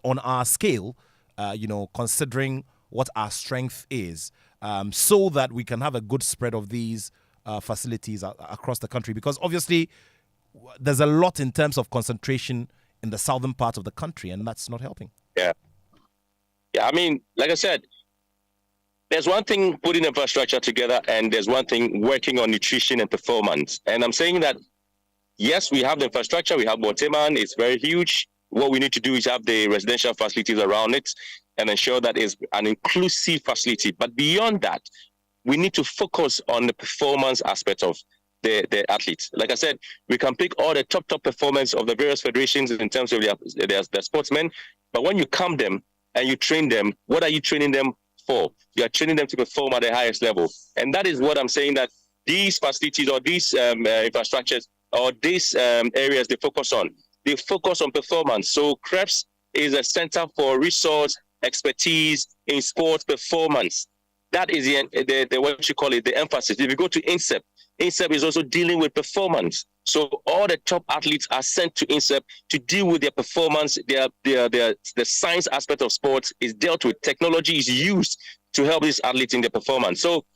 on our scale? Considering what our strength is, so that we can have a good spread of these facilities across the country. Because obviously, there's a lot in terms of concentration in the southern part of the country, and that's not helping. Yeah. I mean, like I said, there's one thing putting infrastructure together, and there's one thing working on nutrition and performance. And I'm saying that, yes, we have the infrastructure. We have Boteman. It's very huge. What we need to do is have the residential facilities around it and ensure that it's an inclusive facility. But beyond that, we need to focus on the performance aspect of the athletes. Like I said, we can pick all the top performance of the various federations in terms of their sportsmen. But when you come them and you train them, what are you training them for? You are training them to perform at the highest level. And that is what I'm saying, that these facilities or these infrastructures or these areas they focus on performance. So Krebs is a center for resource expertise in sports performance. That is the what you call it, the emphasis. If you go to INSEP is also dealing with performance. So all the top athletes are sent to INSEP to deal with their performance. The science aspect of sports is dealt with. Technology is used to help these athletes in their performance. So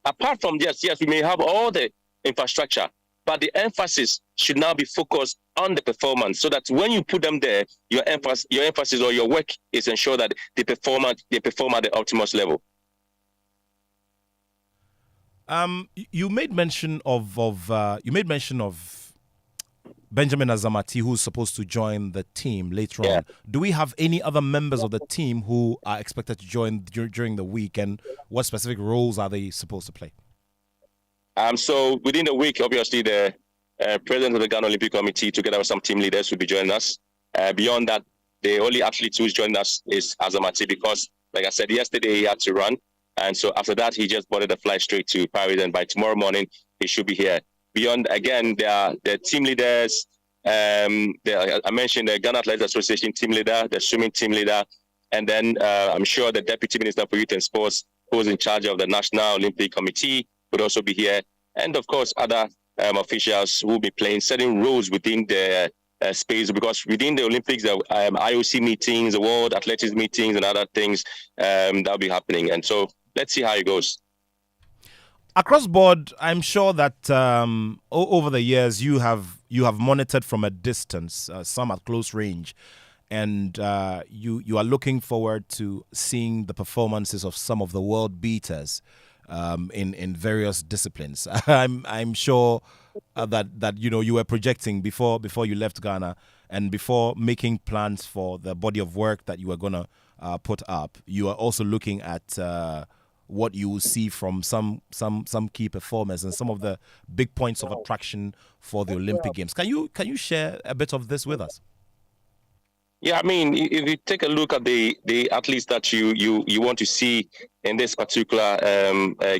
apart from yes, we may have all the infrastructure, but the emphasis should now be focused on the performance, so that when you put them there, your emphasis or your work is ensure that they perform at the optimal level. You made mention of Benjamin Azamati, who's supposed to join the team later on. Do we have any other members of the team who are expected to join during the week, and what specific roles are they supposed to play? So within the week, obviously, the president of the Ghana Olympic Committee, together with some team leaders, will be joining us. Beyond that, the only athlete who's joined us is Azamati, because, like I said, yesterday he had to run. And so after that, he just boarded a flight straight to Paris, and by tomorrow morning, he should be here. Beyond, again, there are the team leaders. I mentioned the Ghana Athletics Association team leader, the swimming team leader, and then I'm sure the Deputy Minister for Youth and Sports who's in charge of the National Olympic Committee, would also be here. And of course, other officials who will be playing certain roles within the space, because within the Olympics, the IOC meetings, the World Athletics meetings, and other things that'll be happening. And so let's see how it goes. Across board, I'm sure that over the years you have monitored from a distance, some at close range, and you are looking forward to seeing the performances of some of the world beaters in various disciplines. I'm sure that you were projecting before you left Ghana, and before making plans for the body of work that you were gonna put up. You are also looking at what you will see from some key performers and some of the big points of attraction for the Olympic Games. Can you share a bit of this with us? Yeah, I mean, if you take a look at the athletes that you want to see in this particular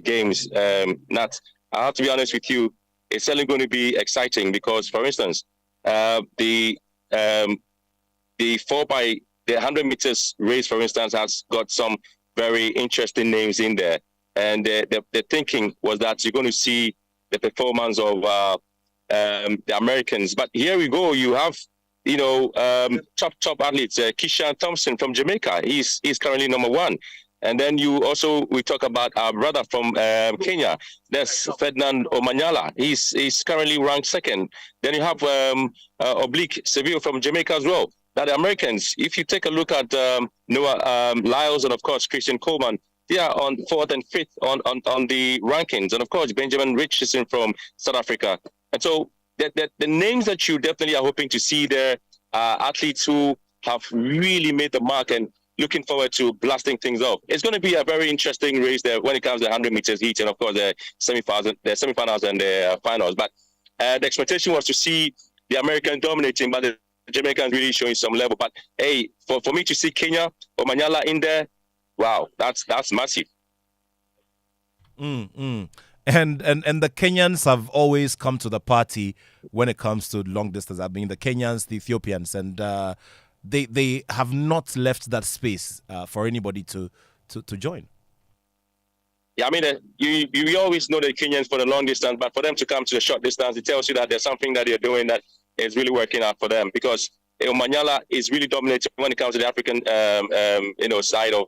games, Nat, I have to be honest with you, it's certainly going to be exciting because, for instance, the 100 meters race, for instance, has got some very interesting names in there, and the thinking was that you're going to see the performance of the Americans. But here we go, you have top athletes. Keishan Thompson from Jamaica, he's currently number one. And then we talk about our brother from Kenya. That's Ferdinand Omanyala. He's currently ranked second. Then you have Oblique Seville from Jamaica as well. Now the Americans, if you take a look at Noah Lyles and of course Christian Coleman, they are on fourth and fifth on the rankings. And of course Benjamin Richardson from South Africa. And so the names that you definitely are hoping to see there are athletes who have really made the mark and looking forward to blasting things off. It's going to be a very interesting race there when it comes to 100 meters heat and of course the semifinals and the finals. But the expectation was to see the Americans dominating, but the Jamaicans really showing some level. But hey, for me to see Kenya or Manyala in there, wow, that's massive. And the Kenyans have always come to the party when it comes to long distance. I mean, the Kenyans, the Ethiopians, and they have not left that space for anybody to join. Yeah, I mean, you always know the Kenyans for the long distance, but for them to come to the short distance, it tells you that there's something that they're doing that is really working out for them, because Manyala is really dominating when it comes to the African side of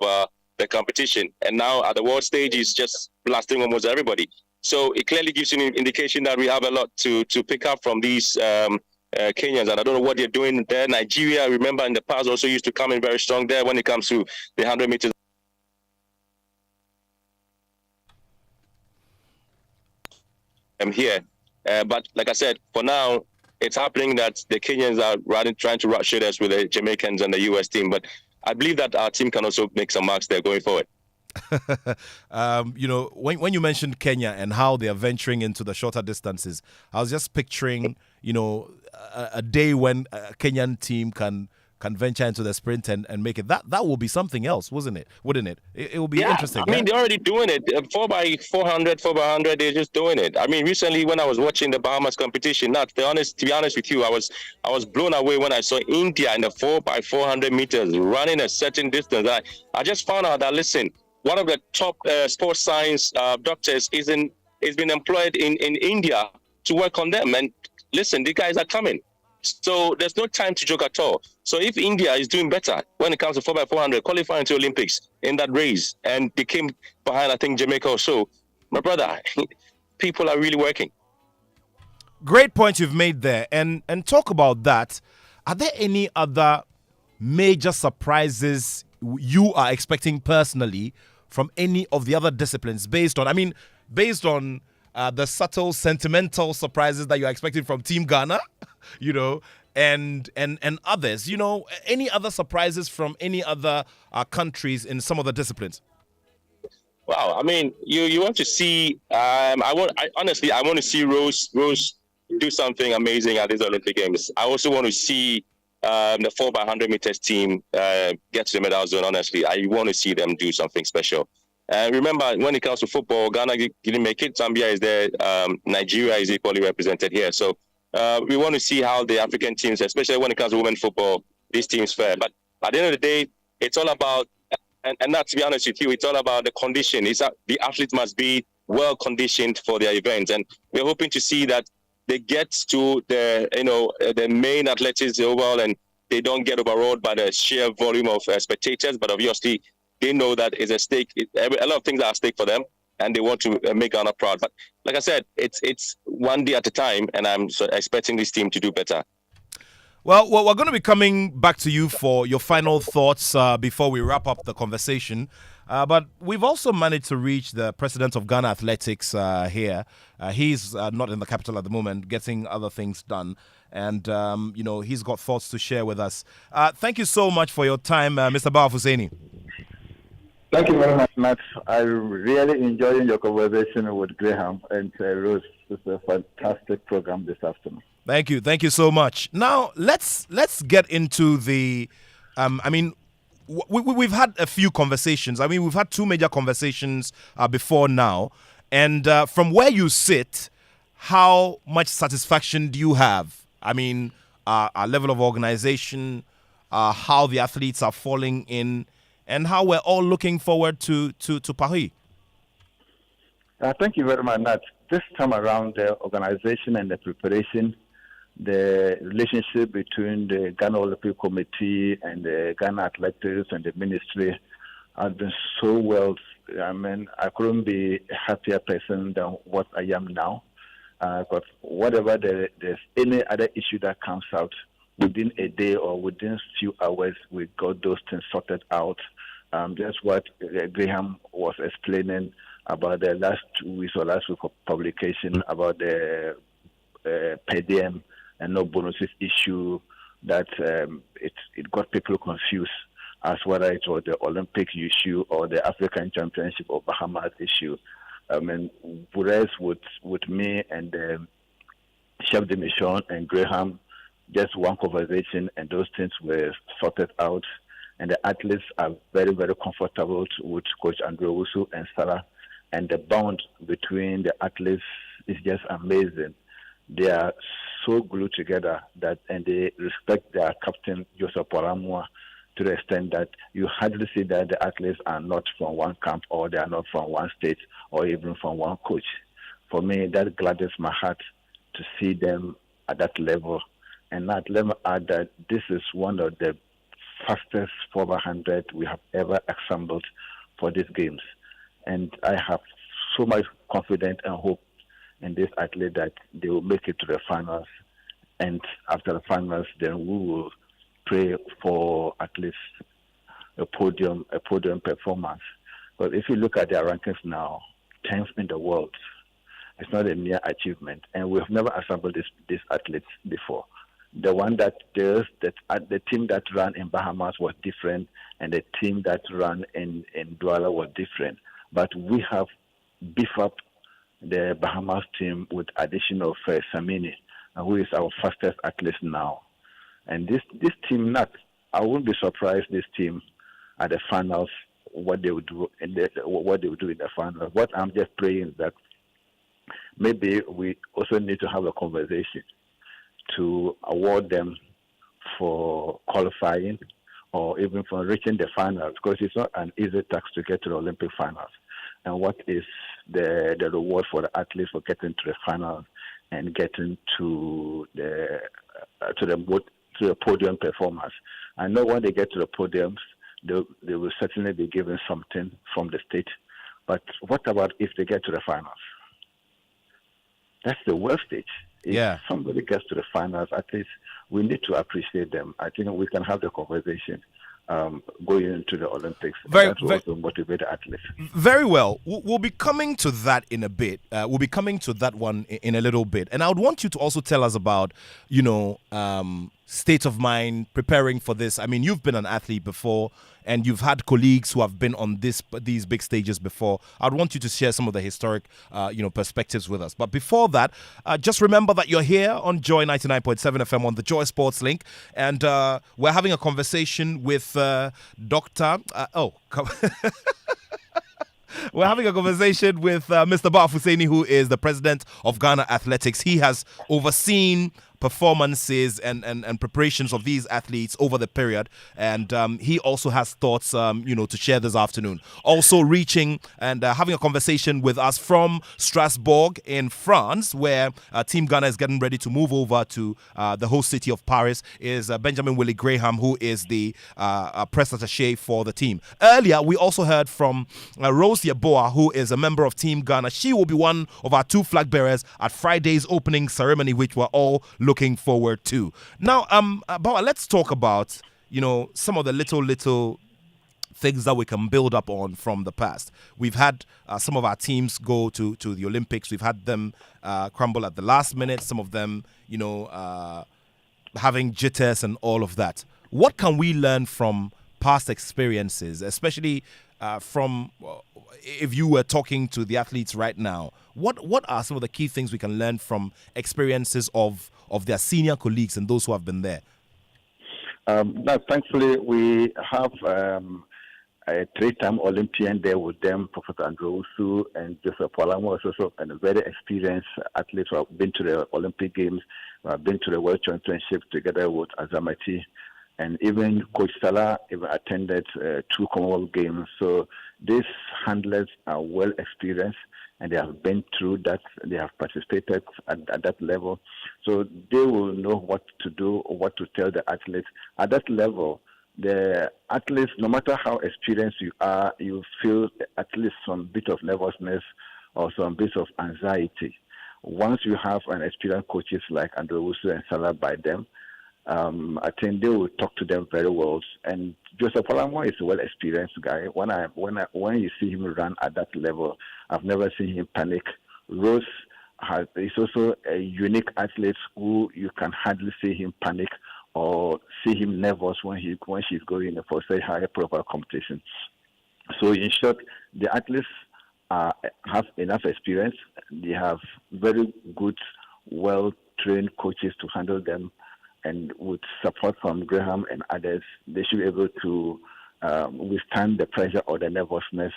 the competition. And now at the world stage, he's just blasting almost everybody. So it clearly gives you an indication that we have a lot to pick up from these Kenyans. And I don't know what they're doing there. Nigeria, remember, in the past also used to come in very strong there when it comes to the 100 meters. Here. But like I said, for now, it's happening that the Kenyans are trying to rush shoulders with the Jamaicans and the US team. But I believe that our team can also make some marks there going forward. When you mentioned Kenya and how they are venturing into the shorter distances, I was just picturing, a day when a Kenyan team can venture into the sprint and make it. That will be something else, wouldn't it? It will be interesting. I mean, they're already doing it. 4x400, 4x100, they're just doing it. I mean, recently when I was watching the Bahamas competition, to be honest with you, I was blown away when I saw India in the 4x400 meters running a certain distance. I just found out that, listen, one of the top sports science doctors is been employed in India to work on them. And listen, the guys are coming. So there's no time to joke at all. So if India is doing better when it comes to 4x400, qualifying to Olympics in that race, and they came behind, I think, Jamaica or so, my brother, people are really working. Great point you've made there. And talk about that. Are there any other major surprises you are expecting personally from any of the other disciplines based on the subtle, sentimental surprises that you're expecting from Team Ghana, and others, any other surprises from any other countries in some of the disciplines? Wow, I mean, you want to see, I want to see Rose do something amazing at these Olympic Games. I also want to see the 4x100 meters team get to the medal zone. Honestly, I want to see them do something special. Remember, when it comes to football, Ghana didn't make it. Zambia is there. Nigeria is equally represented here. So we want to see how the African teams, especially when it comes to women's football, these teams fare. But at the end of the day, it's all about And not to be honest with you, it's all about the condition. It's the athlete must be well conditioned for their events, and we're hoping to see that they get to the main athletics overall, and they don't get overawed by the sheer volume of spectators. But obviously, they know that it's a stake. A lot of things are at stake for them, and they want to make Ghana proud. But like I said, it's one day at a time, and I'm expecting this team to do better. Well, we're going to be coming back to you for your final thoughts before we wrap up the conversation. But we've also managed to reach the president of Ghana Athletics here. He's not in the capital at the moment, getting other things done. And, he's got thoughts to share with us. Thank you so much for your time, Mr. Bafuseni. Thank you very much, Matt. I really enjoyed your conversation with Graham and Rose. It's a fantastic program this afternoon. Thank you so much. Now let's get into the. We've had a few conversations. We've had two major conversations before now, and from where you sit, how much satisfaction do you have? Our level of organization, how the athletes are falling in, and how we're all looking forward to Paris. Thank you very much, Nat. This time around, the organization and the preparation, the relationship between the Ghana Olympic Committee and the Ghana Athletics and the ministry has been so well. I couldn't be a happier person than what I am now. Because whatever there's any other issue that comes out, within a day or within a few hours, we got those things sorted out. That's what Graham was explaining about the last 2 weeks or last week of publication about the per diem and no bonuses issue, that it got people confused as whether it was the Olympic issue or the African Championship or Bahamas issue. Whereas with me and Chef de Mission and Graham, just one conversation and those things were sorted out. And the athletes are very, very comfortable with Coach Andrew Wusu and Sarah. And the bond between the athletes is just amazing. They are so glued together and they respect their captain, Joseph Poramua, to the extent that you hardly see that the athletes are not from one camp or they are not from one state or even from one coach. For me, that gladdens my heart to see them at that level. And let me add that this is one of the fastest 400 we have ever assembled for these games. And I have so much confidence and hope in this athlete that they will make it to the finals. And after the finals, then we will pray for at least a podium performance. But if you look at their rankings now, 10th in the world, it's not a mere achievement. And we have never assembled these athletes before. The one that does that, the team that ran in Bahamas was different, and the team that ran in Douala was different. But we have beefed up the Bahamas team with addition of Samini, who is our fastest athlete now. And this team, I wouldn't be surprised this team at the finals, what they would do in the finals. What I'm just praying is that maybe we also need to have a conversation to award them for qualifying or even for reaching the finals, because it's not an easy task to get to the Olympic finals. And what is the reward for the athletes for getting to the finals and getting to the podium performance? I know when they get to the podiums, they will certainly be given something from the state. But what about if they get to the finals? That's the world stage. If somebody gets to the finals, at least we need to appreciate them. I think we can have the conversation going into the Olympics. That will also motivate the athletes. Very well. We'll be coming to that in a bit. We'll be coming to that one in a little bit. And I would want you to also tell us about, state of mind, preparing for this. I mean, you've been an athlete before, and you've had colleagues who have been on these big stages before. I'd want you to share some of the historic, perspectives with us. But before that, just remember that you're here on Joy 99.7 FM on the Joy Sports Link, and we're having a conversation with Dr. We're having a conversation with Mr. Bafuseni, who is the president of Ghana Athletics. He has overseen performances and preparations of these athletes over the period. And he also has thoughts, to share this afternoon. Also reaching and having a conversation with us from Strasbourg in France, where Team Ghana is getting ready to move over to the host city of Paris, is Benjamin Willie Graham, who is the press attaché for the team. Earlier, we also heard from Rose Yeboah, who is a member of Team Ghana. She will be one of our 2 flag bearers at Friday's opening ceremony, which we're all looking forward to. Now, Bawa, let's talk about, some of the little things that we can build up on from the past. We've had some of our teams go to the Olympics. We've had them crumble at the last minute. Some of them, having jitters and all of that. What can we learn from past experiences, especially from if you were talking to the athletes right now? What are some of the key things we can learn from experiences of their senior colleagues and those who have been there? Thankfully, we have a 3-time Olympian there with them, Professor Andrew Usu and Joseph Polamo, also and a very experienced athletes who have been to the Olympic Games, who have been to the World Championship together with Azamati. And even Coach Salah even attended 2 Commonwealth Games. So these handlers are well experienced and they have been through that. They have participated at that level. So they will know what to do or what to tell the athletes. At that level, the athletes, no matter how experienced you are, you feel at least some bit of nervousness or some bit of anxiety. Once you have an experienced coaches like Andrew Wusu and Salah by them, I think they will talk to them very well. And Joseph Polamo is a well-experienced guy. When you see him run at that level, I've never seen him panic. Rose is also a unique athlete who you can hardly see him panic or see him nervous when she's going for say higher profile competition. So in short, the athletes have enough experience. They have very good, well-trained coaches to handle them. And with support from Graham and others, they should be able to withstand the pressure or the nervousness.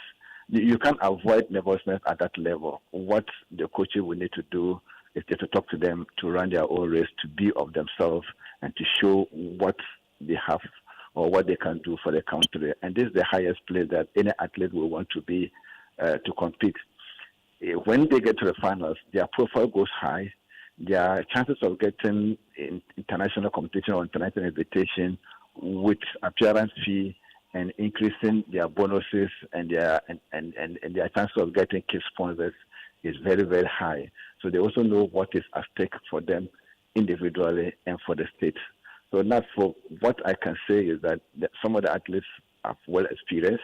You can't avoid nervousness at that level. What the coaches will need to do is just to talk to them, to run their own race, to be of themselves, and to show what they have or what they can do for the country. And this is the highest place that any athlete will want to be to compete. When they get to the finals, their profile goes high. Their chances of getting in international competition or international invitation with appearance fee and increasing their bonuses and their chances of getting key sponsors is very, very high. So they also know what is at stake for them individually and for the state. So now for what I can say is that some of the athletes are well experienced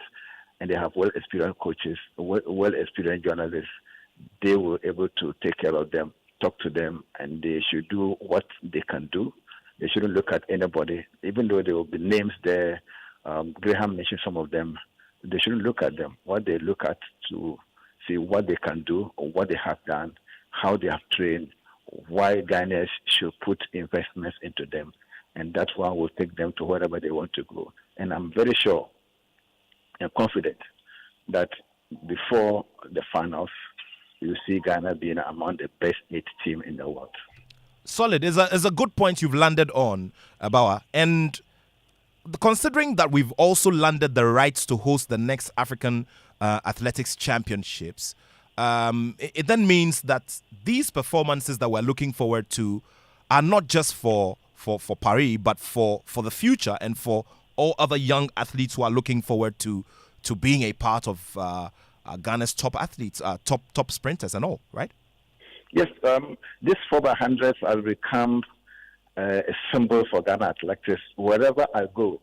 and they have well experienced coaches, well experienced journalists. They will be able to take care of them, talk to them, and they should do what they can do. They shouldn't look at anybody, even though there will be names there. Graham mentioned some of them. They shouldn't look at them. What they look at to see what they can do or what they have done, how they have trained, why Ghanaians should put investments into them. And that one will take them to wherever they want to go. And I'm very sure and confident that before the finals, you see Ghana being among the best 8 teams in the world. Solid. Is a good point you've landed on, Abawa. And considering that we've also landed the rights to host the next African Athletics Championships, it then means that these performances that we're looking forward to are not just for Paris, but for the future and for all other young athletes who are looking forward to being a part of Ghana's top athletes, top sprinters and all, right? Yes, this 4x100s has become a symbol for Ghana athletics. Wherever I go,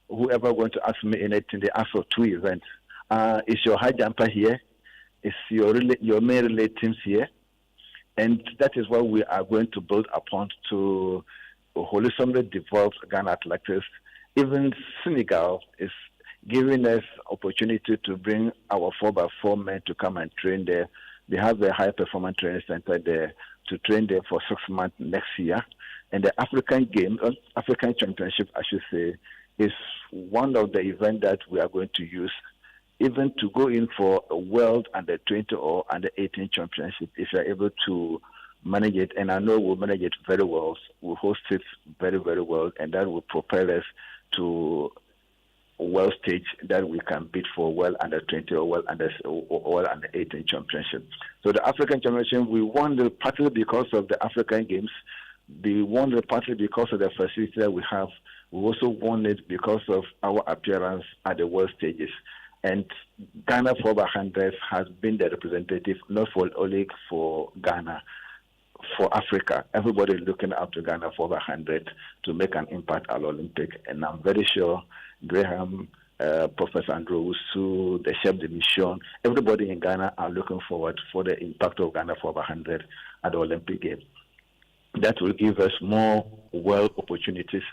whoever going to ask me anything, they ask for 2 events. Is your high jumper here? Is your main relay teams here? And that is what we are going to build upon to holistically develop Ghana athletics. Even Senegal is giving us opportunity to bring our 4x4 men to come and train there. They have a high performance training center there to train there for 6 months next year. And the African Championship, I should say, is one of the events that we are going to use even to go in for a World Under 20 or Under 18 Championship. If you are able to manage it, and I know we'll manage it very well. We'll host it very, very well, and that will propel us to a world stage that we can bid for well under 20 or well under 18 championship. So the African Championship, we won it partly because of the African Games. We won it partly because of the facility that we have. We also won it because of our appearance at the world stages. And Ghana 4x100 has been the representative, not for only for Ghana, for Africa. Everybody is looking up to Ghana 4x100 to make an impact at Olympic. And I'm very sure Graham, Professor Andrew Wusu, the chef de mission, everybody in Ghana are looking forward for the impact of Ghana 4x100 at the Olympic Games. That will give us more world opportunities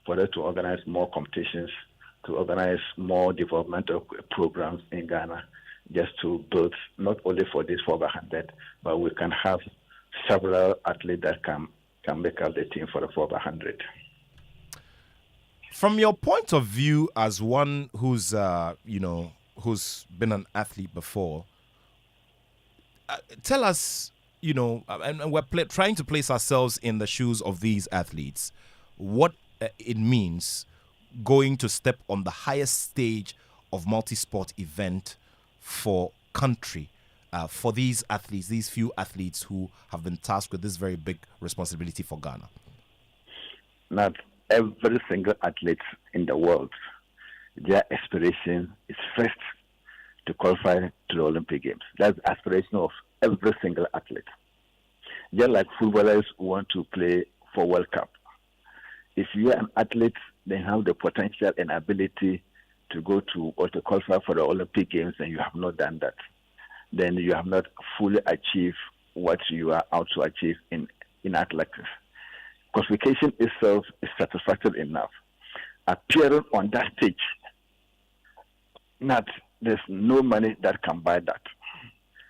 for us to organize more competitions, to organize more developmental programs in Ghana, just to build not only for this 4x100, but we can have several athletes that can make up the team for the 4x100. From your point of view as one who's who's been an athlete before, tell us, and we're trying to place ourselves in the shoes of these athletes, what it means going to step on the highest stage of multi-sport event for country, for these athletes, these few athletes who have been tasked with this very big responsibility for Ghana. Not every single athlete in the world, their aspiration is first to qualify to the Olympic Games. That's the aspiration of every single athlete. Just like footballers want to play for World Cup. If you are an athlete, then have the potential and ability to go to or to qualify for the Olympic Games, and you have not done that, then you have not fully achieved what you are out to achieve in athletics. Qualification itself is satisfactory enough. Appearing on that stage, there's no money that can buy that.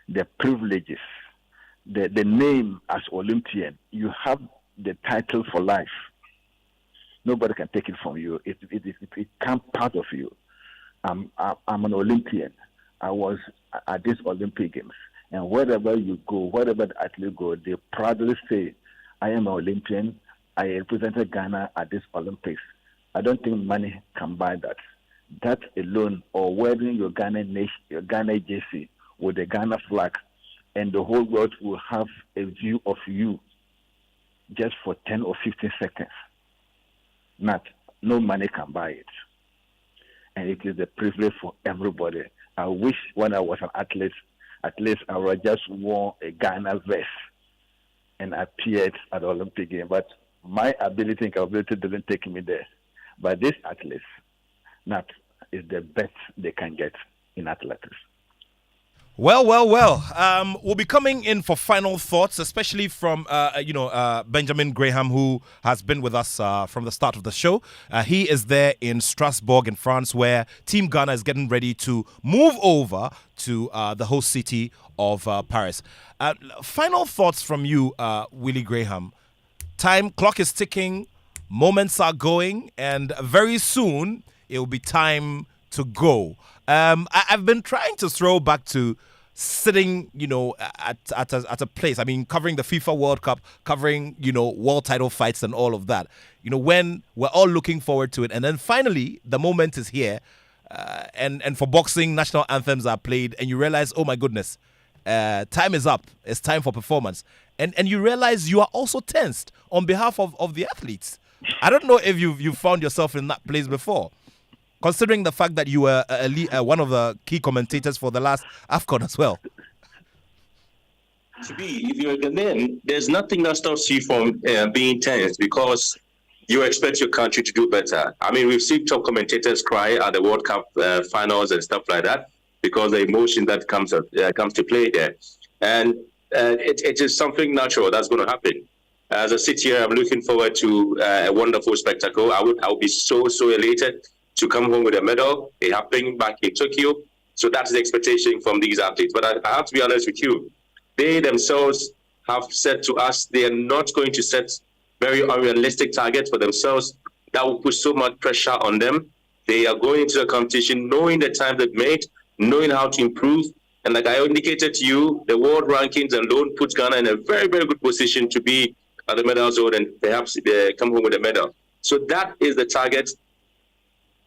The privileges, the name as Olympian, you have the title for life. Nobody can take it from you. It comes part of you. I'm an Olympian. I was at this Olympic Games. And wherever you go, wherever the athlete go, they proudly say, I am an Olympian. I represented Ghana at this Olympics. I don't think money can buy that. That alone, or wearing your Ghana jersey with the Ghana flag, and the whole world will have a view of you just for 10 or 15 seconds. No money can buy it. And it is a privilege for everybody. I wish when I was an athlete, at least I would just wore a Ghana vest and appeared at the Olympic Games. But my ability and capability didn't take me there. But these athletes, is the best they can get in athletics. Well. We'll be coming in for final thoughts, especially from Benjamin Graham, who has been with us from the start of the show. He is there in Strasbourg in France, where Team Ghana is getting ready to move over to the host city of Paris. Final thoughts from you, Willie Graham. Clock is ticking, moments are going, and very soon it will be time to go. I've been trying to throw back to sitting, at a place. I mean, covering the FIFA World Cup, covering, world title fights and all of that. When we're all looking forward to it, and then finally the moment is here, and for boxing, national anthems are played, and you realize, oh my goodness, time is up. It's time for performance, and you realize you are also tensed on behalf of the athletes. I don't know if you've found yourself in that place before, considering the fact that you were one of the key commentators for the last AFCON as well. If you're a Ghanaian, there's nothing that stops you from being tense, because you expect your country to do better. I mean, we've seen top commentators cry at the World Cup finals and stuff like that, because the emotion that comes to play there. And it is something natural that's going to happen. As I sit here, I'm looking forward to a wonderful spectacle. I would be so elated to come home with a medal. It happened back in Tokyo. So that's the expectation from these athletes. But I have to be honest with you. They themselves have said to us they are not going to set very unrealistic targets for themselves that will put so much pressure on them. They are going into the competition knowing the time they've made, knowing how to improve, And like I indicated to you, the world rankings alone puts Ghana in a very, very good position to be at the medal zone and perhaps come home with a medal. So that is the target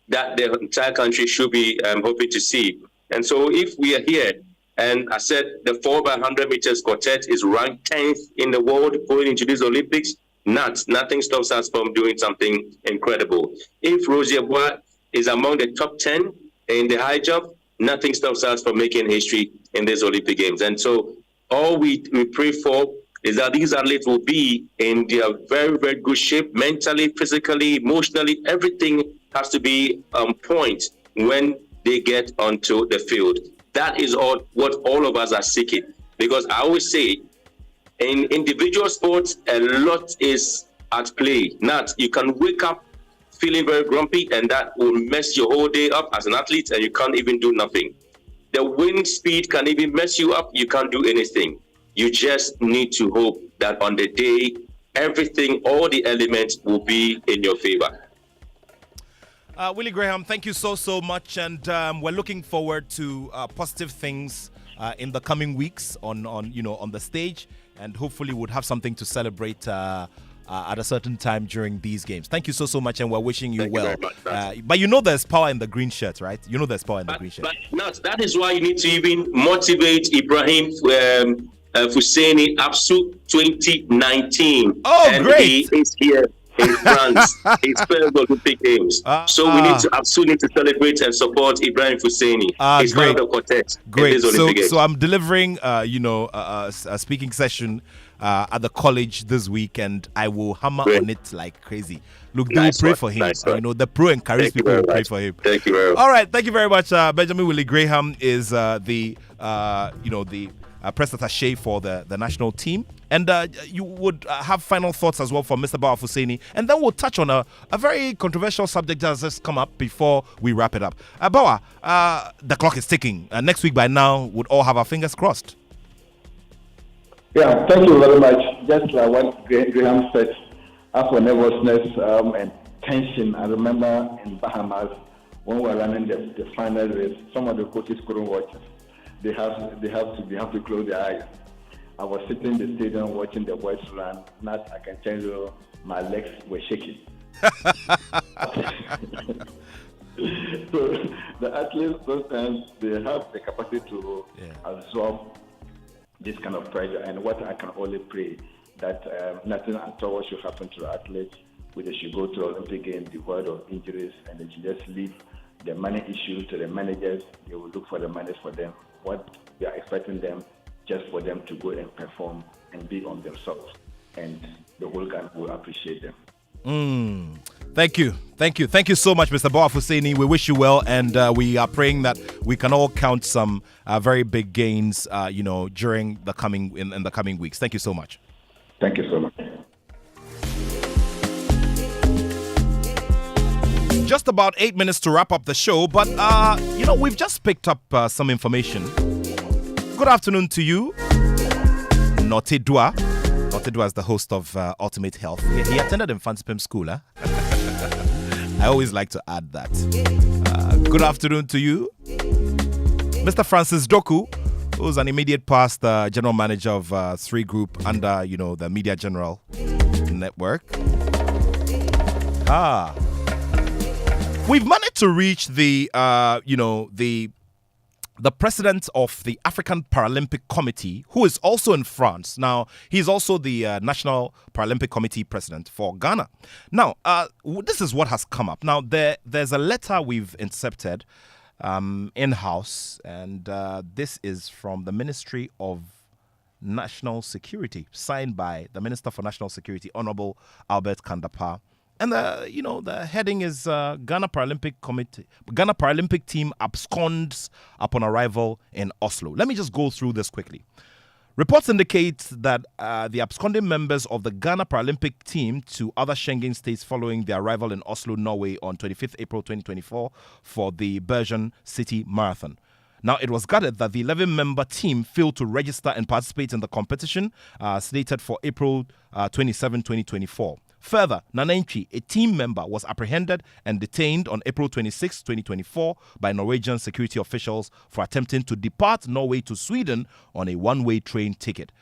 that the entire country should be hoping to see. And so if we are here, and I said the 4x100 meters quartet is ranked 10th in the world going into these Olympics, nothing stops us from doing something incredible. If Rosie Abua is among the top 10 in the high jump, nothing stops us from making history in these Olympic Games. And so all we pray for is that these athletes will be in their very, very good shape, mentally, physically, emotionally. Everything has to be on point when they get onto the field. That is what all of us are seeking. Because I always say, in individual sports, a lot is at play. Not you can wake up feeling very grumpy, and that will mess your whole day up as an athlete, and you can't even do nothing. The wind speed can even mess you up. You can't do anything. You just need to hope that on the day, everything, all the elements will be in your favor. Willie Graham, thank you so much, and we're looking forward to positive things in the coming weeks on the stage, and hopefully we'll have something to celebrate at a certain time during these games. Thank you so much, and we're wishing you well. But you know there's power in the green shirt, right? You know there's power in the green shirt. But that is why you need to even motivate Ibrahim Husseini Absu 2019. Oh, and great! He is here in France. It's First Olympic Games. So we need to celebrate and support Ibrahim Husseini. He's part of the quartet. Great. So I'm delivering, a speaking session at the college this week, and I will hammer on it like crazy. Look, do pray for him. The pro and charisma people will pray for him. Thank you very much. All right, thank you very much. Benjamin Willie Graham is the press attaché for the national team. And you would have final thoughts as well from Mr. Bawa Husseini. And then we'll touch on a very controversial subject that has just come up before we wrap it up. Bawa, the clock is ticking. Next week by now, we'd all have our fingers crossed. Yeah, thank you very much. Just like what Graham said, as for nervousness and tension, I remember in Bahamas when we were running the final race, some of the coaches couldn't watch us. They have to close their eyes. I was sitting in the stadium watching the boys run. Not, I can tell you, my legs were shaking. So the athletes sometimes they have the capacity to absorb this kind of pressure. And what I can only pray that nothing untoward should happen to the athletes. They should go to the Olympic Games devoid of injuries, and they should just leave the money issue to the managers. They will look for the money for them. What we are expecting them, just for them to go and perform and be on themselves. And the whole Ghana will appreciate them. Thank you so much, Mr. Bawa Husseini. We wish you well, and we are praying that we can all count some very big gains, during the coming weeks. Thank you so much. Thank you so much. Just about 8 minutes to wrap up the show, but we've just picked up some information. Good afternoon to you, Notedua. Notedua is the host of Ultimate Health. He attended Infantsipim School. I always like to add that. Good afternoon to you, Mr. Francis Doku, who's an immediate past general manager of 3 Group under the Media General Network. We've managed to reach the president of the African Paralympic Committee, who is also in France. Now, he's also the National Paralympic Committee president for Ghana. Now, this is what has come up. Now, there's a letter we've intercepted in-house, and this is from the Ministry of National Security, signed by the Minister for National Security, Honorable Albert Kandapa. And the heading is Ghana Paralympic team absconds upon arrival in Oslo. Let me just go through this quickly. Reports indicate that the absconding members of the Ghana Paralympic team to other Schengen states following their arrival in Oslo, Norway on 25th April 2024 for the Bergen City Marathon. Now, it was gathered that the 11-member team failed to register and participate in the competition slated for April 27, 2024. Further, Nanenchi, a team member, was apprehended and detained on April 26, 2024 by Norwegian security officials for attempting to depart Norway to Sweden on a one-way train ticket.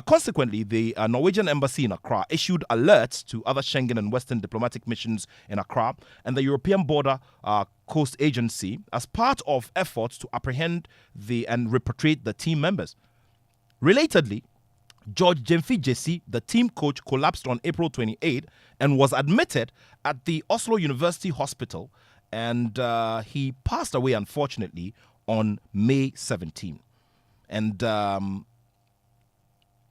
Consequently, the Norwegian embassy in Accra issued alerts to other Schengen and Western diplomatic missions in Accra and the European Border Coast Agency as part of efforts to apprehend and repatriate the team members. Relatedly, George Jemfi Jesse, the team coach, collapsed on April 28 and was admitted at the Oslo University Hospital, and he passed away, unfortunately, on May 17. And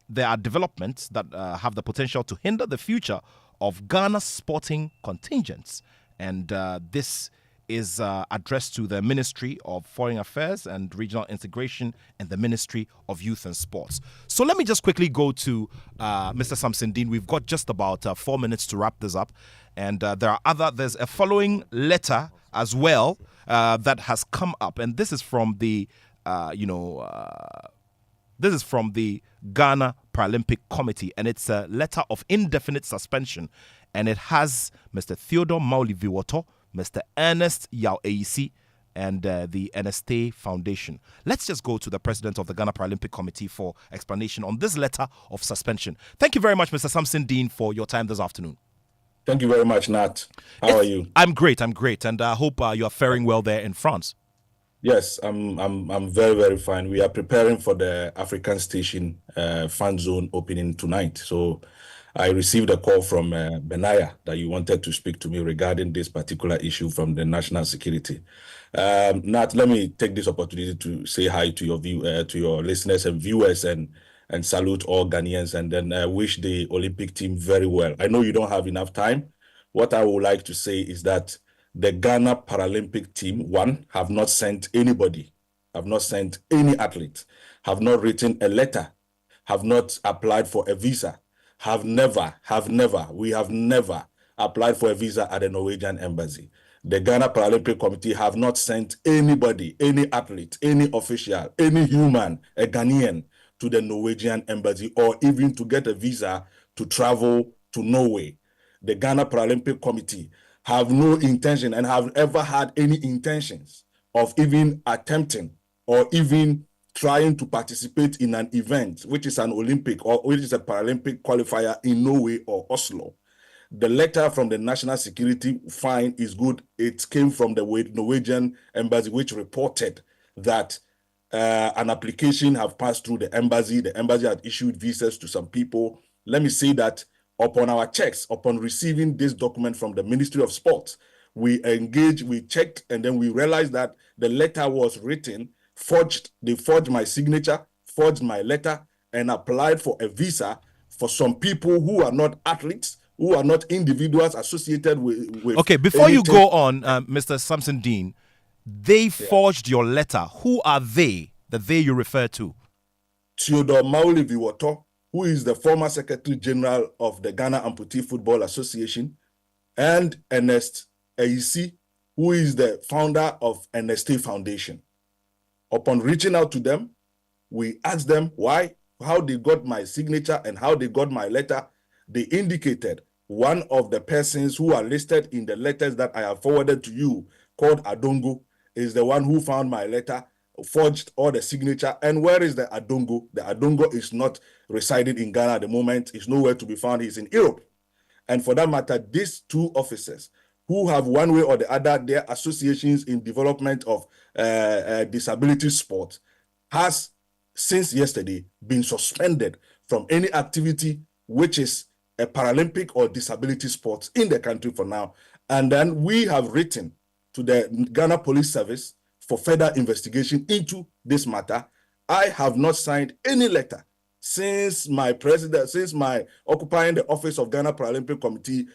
there are developments that have the potential to hinder the future of Ghana's sporting contingents. And this is addressed to the Ministry of Foreign Affairs and Regional Integration and the Ministry of Youth and Sports. So let me just quickly go to Mr. Samson Dean. We've got just about 4 minutes to wrap this up. And there's a following letter as well that has come up. And this is from the, this is from the Ghana Paralympic Committee, and it's a letter of indefinite suspension, and it has Mr. Theodore Mauliviwoto, Mr. Ernest Yao Eisi, and the NST Foundation. Let's just go to the president of the Ghana Paralympic Committee for explanation on this letter of suspension. Thank you very much, Mr. Samson Dean, for your time this afternoon. Thank you very much, Nat. How are you? I'm great, and I hope you are faring well there in France. Yes, I'm very, very fine. We are preparing for the African Station fan zone opening tonight. So I received a call from Benaya that you wanted to speak to me regarding this particular issue from the national security. Nat, let me take this opportunity to say hi to your listeners and viewers and salute all Ghanaians, and then wish the Olympic team very well. I know you don't have enough time. What I would like to say is that the Ghana Paralympic team, one, have not sent anybody, have not sent any athlete, have not written a letter, have not applied for a visa, we have never applied for a visa at the Norwegian embassy. The Ghana Paralympic Committee have not sent anybody, any athlete, any official, any human, a Ghanaian, to the Norwegian embassy or even to get a visa to travel to Norway. The Ghana Paralympic Committee have no intention and have ever had any intentions of even attempting or even trying to participate in an event, which is an Olympic or which is a Paralympic qualifier in Norway or Oslo. The letter from the National Security fine is good. It came from the Norwegian embassy, which reported that an application have passed through the embassy. The embassy had issued visas to some people. Let me say that upon our checks, upon receiving this document from the Ministry of Sports, we checked, and then we realized that the letter was written, forged. They forged my signature, forged my letter, and applied for a visa for some people who are not athletes, who are not individuals associated with okay, before you go on, Mr. Samson Dean, they forged your letter. Who are they, the they you refer to? Theodore Mauliviwoto, who is the former Secretary General of the Ghana Amputee Football Association, and Ernest Eisi, who is the founder of NST Foundation. Upon reaching out to them, we asked them how they got my signature and how they got my letter. They indicated one of the persons who are listed in the letters that I have forwarded to you, called Adongo, is the one who found my letter, forged all the signature. And where is the Adongo? The Adongo is not residing in Ghana at the moment. He's nowhere to be found. He's in Europe. And for that matter, these two officers who have one way or the other their associations in development of disability sport has since yesterday been suspended from any activity which is a Paralympic or disability sports in the country for now. And then we have written to the Ghana Police Service for further investigation into this matter. I have not signed any letter since my occupying the office of Ghana Paralympic Committee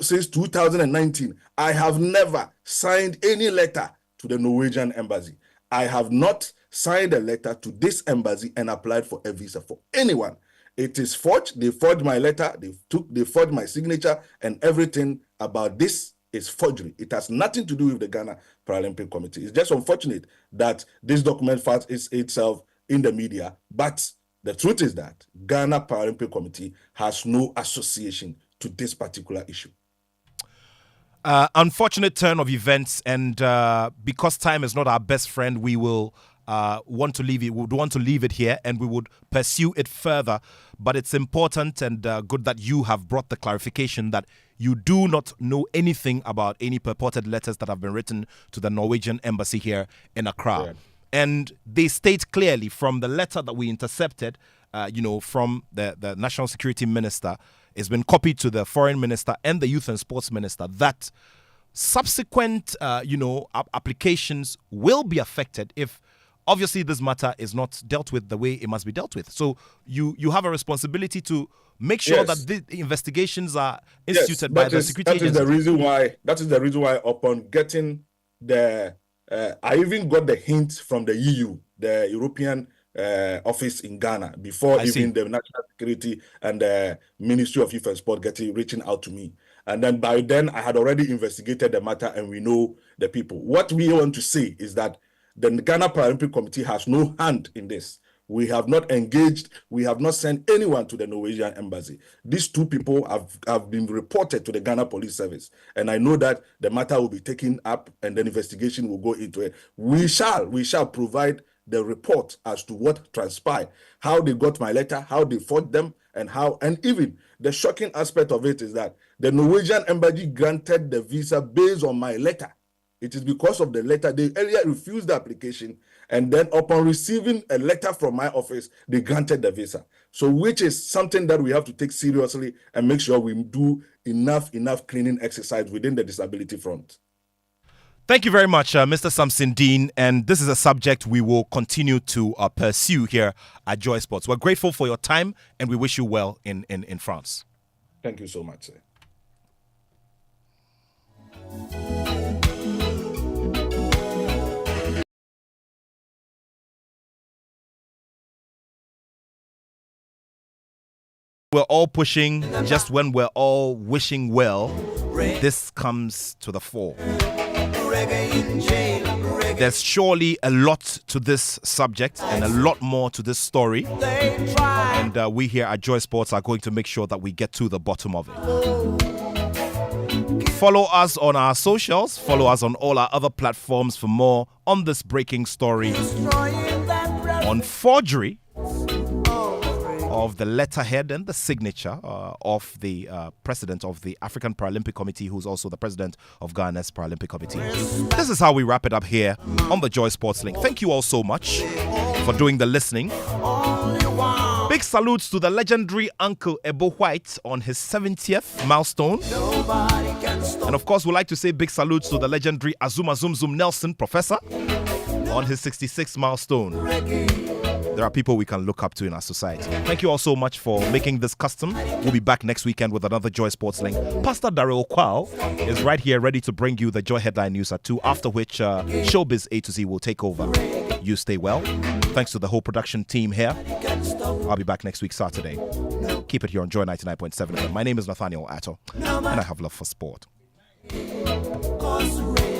since 2019. I have never signed any letter to the Norwegian embassy. I have not signed a letter to this embassy and applied for a visa for anyone. It is forged. They forged my letter. They forged my signature, and everything about this is forgery. It has nothing to do with the Ghana Paralympic Committee. It's just unfortunate that this document finds itself in the media, but the truth is that Ghana Paralympic Committee has no association to this particular issue. Unfortunate turn of events, and because time is not our best friend, we will want to leave it. We would want to leave it here, and we would pursue it further. But it's important and good that you have brought the clarification that you do not know anything about any purported letters that have been written to the Norwegian embassy here in Accra. Yeah. And they state clearly from the letter that we intercepted, from the National Security Minister, it's been copied to the Foreign Minister and the Youth and Sports Minister, that subsequent, applications will be affected if, obviously, this matter is not dealt with the way it must be dealt with. So you have a responsibility to make sure Yes. that the investigations are instituted by That the is security the agencies. That is the reason why upon getting I even got the hint from the EU, the European office in Ghana, before even the National Security and the Ministry of Youth and Sport reaching out to me. And then by then, I had already investigated the matter, and we know the people. What we want to say is that the Ghana Paralympic Committee has no hand in this. We have not engaged. We have not sent anyone to the Norwegian embassy. These two people have been reported to the Ghana Police Service. And I know that the matter will be taken up and the investigation will go into it. We shall provide the report as to what transpired, how they got my letter, how they fought them, and even the shocking aspect of it is that the Norwegian embassy granted the visa based on my letter. It is because of the letter. They earlier refused the application, and then upon receiving a letter from my office, they granted the visa. So which is something that we have to take seriously and make sure we do enough cleaning exercise within the disability front. Thank you very much, Mr. Samson Dean. And this is a subject we will continue to pursue here at Joy Sports. We're grateful for your time, and we wish you well in France. Thank you so much, sir. We're all pushing just when we're all wishing well. This comes to the fore. There's surely a lot to this subject and a lot more to this story. And we here at Joy Sports are going to make sure that we get to the bottom of it. Follow us on our socials. Follow us on all our other platforms for more on this breaking story on forgery of the letterhead and the signature of the president of the African Paralympic Committee, who's also the president of Ghana's Paralympic Committee. This is how we wrap it up here on the Joy Sports Link. Thank you all so much for doing the listening. Big salutes to the legendary Uncle Ebo White on his 70th milestone. And of course, we'd like to say big salutes to the legendary Azuma Zum Zum Nelson Professor on his 66th milestone. There are people we can look up to in our society. Thank you all so much for making this custom. We'll be back next weekend with another Joy Sports Link. Pastor Daryl Kwao is right here ready to bring you the Joy Headline News at 2, after which Showbiz A to Z will take over. You stay well. Thanks to the whole production team here. I'll be back next week, Saturday. Keep it here on Joy 99.7 FM. My name is Nathaniel Attoh, and I have love for sport.